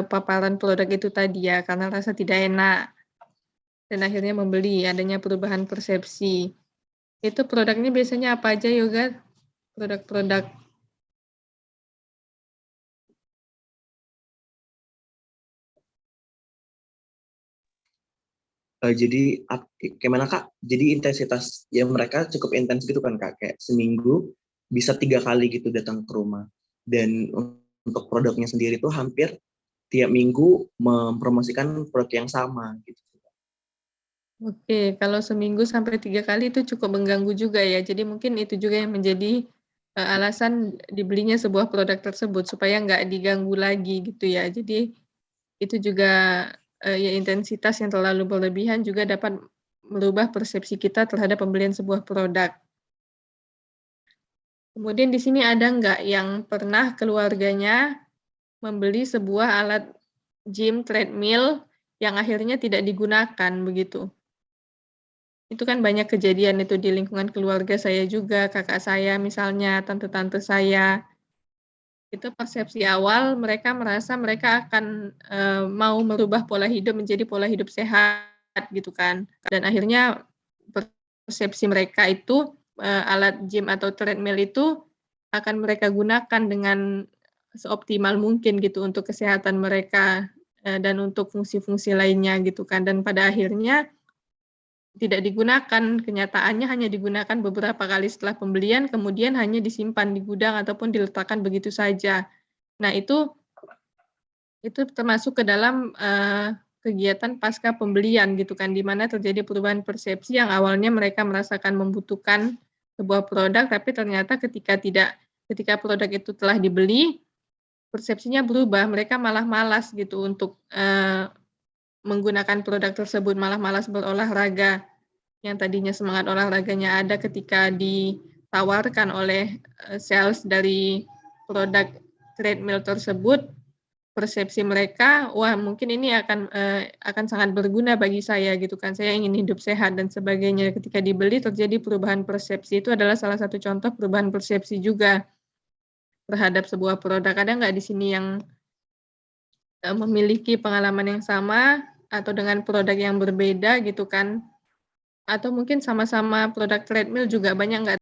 paparan produk itu tadi ya, karena rasa tidak enak dan akhirnya membeli, adanya perubahan persepsi. Itu produknya biasanya apa aja Yoga? Produk-produk jadi gimana Kak? Jadi intensitas ya mereka cukup intens gitu kan Kak, kayak seminggu bisa 3 kali gitu datang ke rumah. Dan untuk produknya sendiri tuh hampir tiap minggu mempromosikan produk yang sama gitu. Oke, kalau seminggu sampai 3 kali itu cukup mengganggu juga ya. Jadi mungkin itu juga yang menjadi alasan dibelinya sebuah produk tersebut supaya nggak diganggu lagi gitu ya. Jadi itu juga ya intensitas yang terlalu berlebihan juga dapat merubah persepsi kita terhadap pembelian sebuah produk. Kemudian di sini ada nggak yang pernah keluarganya membeli sebuah alat gym treadmill yang akhirnya tidak digunakan begitu? Itu kan banyak kejadian itu di lingkungan keluarga saya juga, kakak saya misalnya, tante-tante saya. Itu persepsi awal mereka merasa mereka akan mau merubah pola hidup menjadi pola hidup sehat gitu kan. Dan akhirnya persepsi mereka itu alat gym atau treadmill itu akan mereka gunakan dengan seoptimal mungkin gitu untuk kesehatan mereka dan untuk fungsi-fungsi lainnya gitu kan. Dan pada akhirnya tidak digunakan, kenyataannya hanya digunakan beberapa kali setelah pembelian, kemudian hanya disimpan di gudang ataupun diletakkan begitu saja. Nah, itu termasuk ke dalam kegiatan pasca pembelian gitu kan, di mana terjadi perubahan persepsi yang awalnya mereka merasakan membutuhkan sebuah produk, tapi ternyata ketika produk itu telah dibeli, persepsinya berubah, mereka malah malas gitu untuk menggunakan produk tersebut, malah malas berolahraga. Yang tadinya semangat olahraganya ada ketika ditawarkan oleh sales dari produk treadmill tersebut, persepsi mereka, wah mungkin ini akan sangat berguna bagi saya gitu kan, saya ingin hidup sehat dan sebagainya. Ketika dibeli terjadi perubahan persepsi, itu adalah salah satu contoh perubahan persepsi juga terhadap sebuah produk. Ada nggak di sini yang memiliki pengalaman yang sama atau dengan produk yang berbeda gitu kan? Atau mungkin sama-sama produk treadmill juga banyak nggak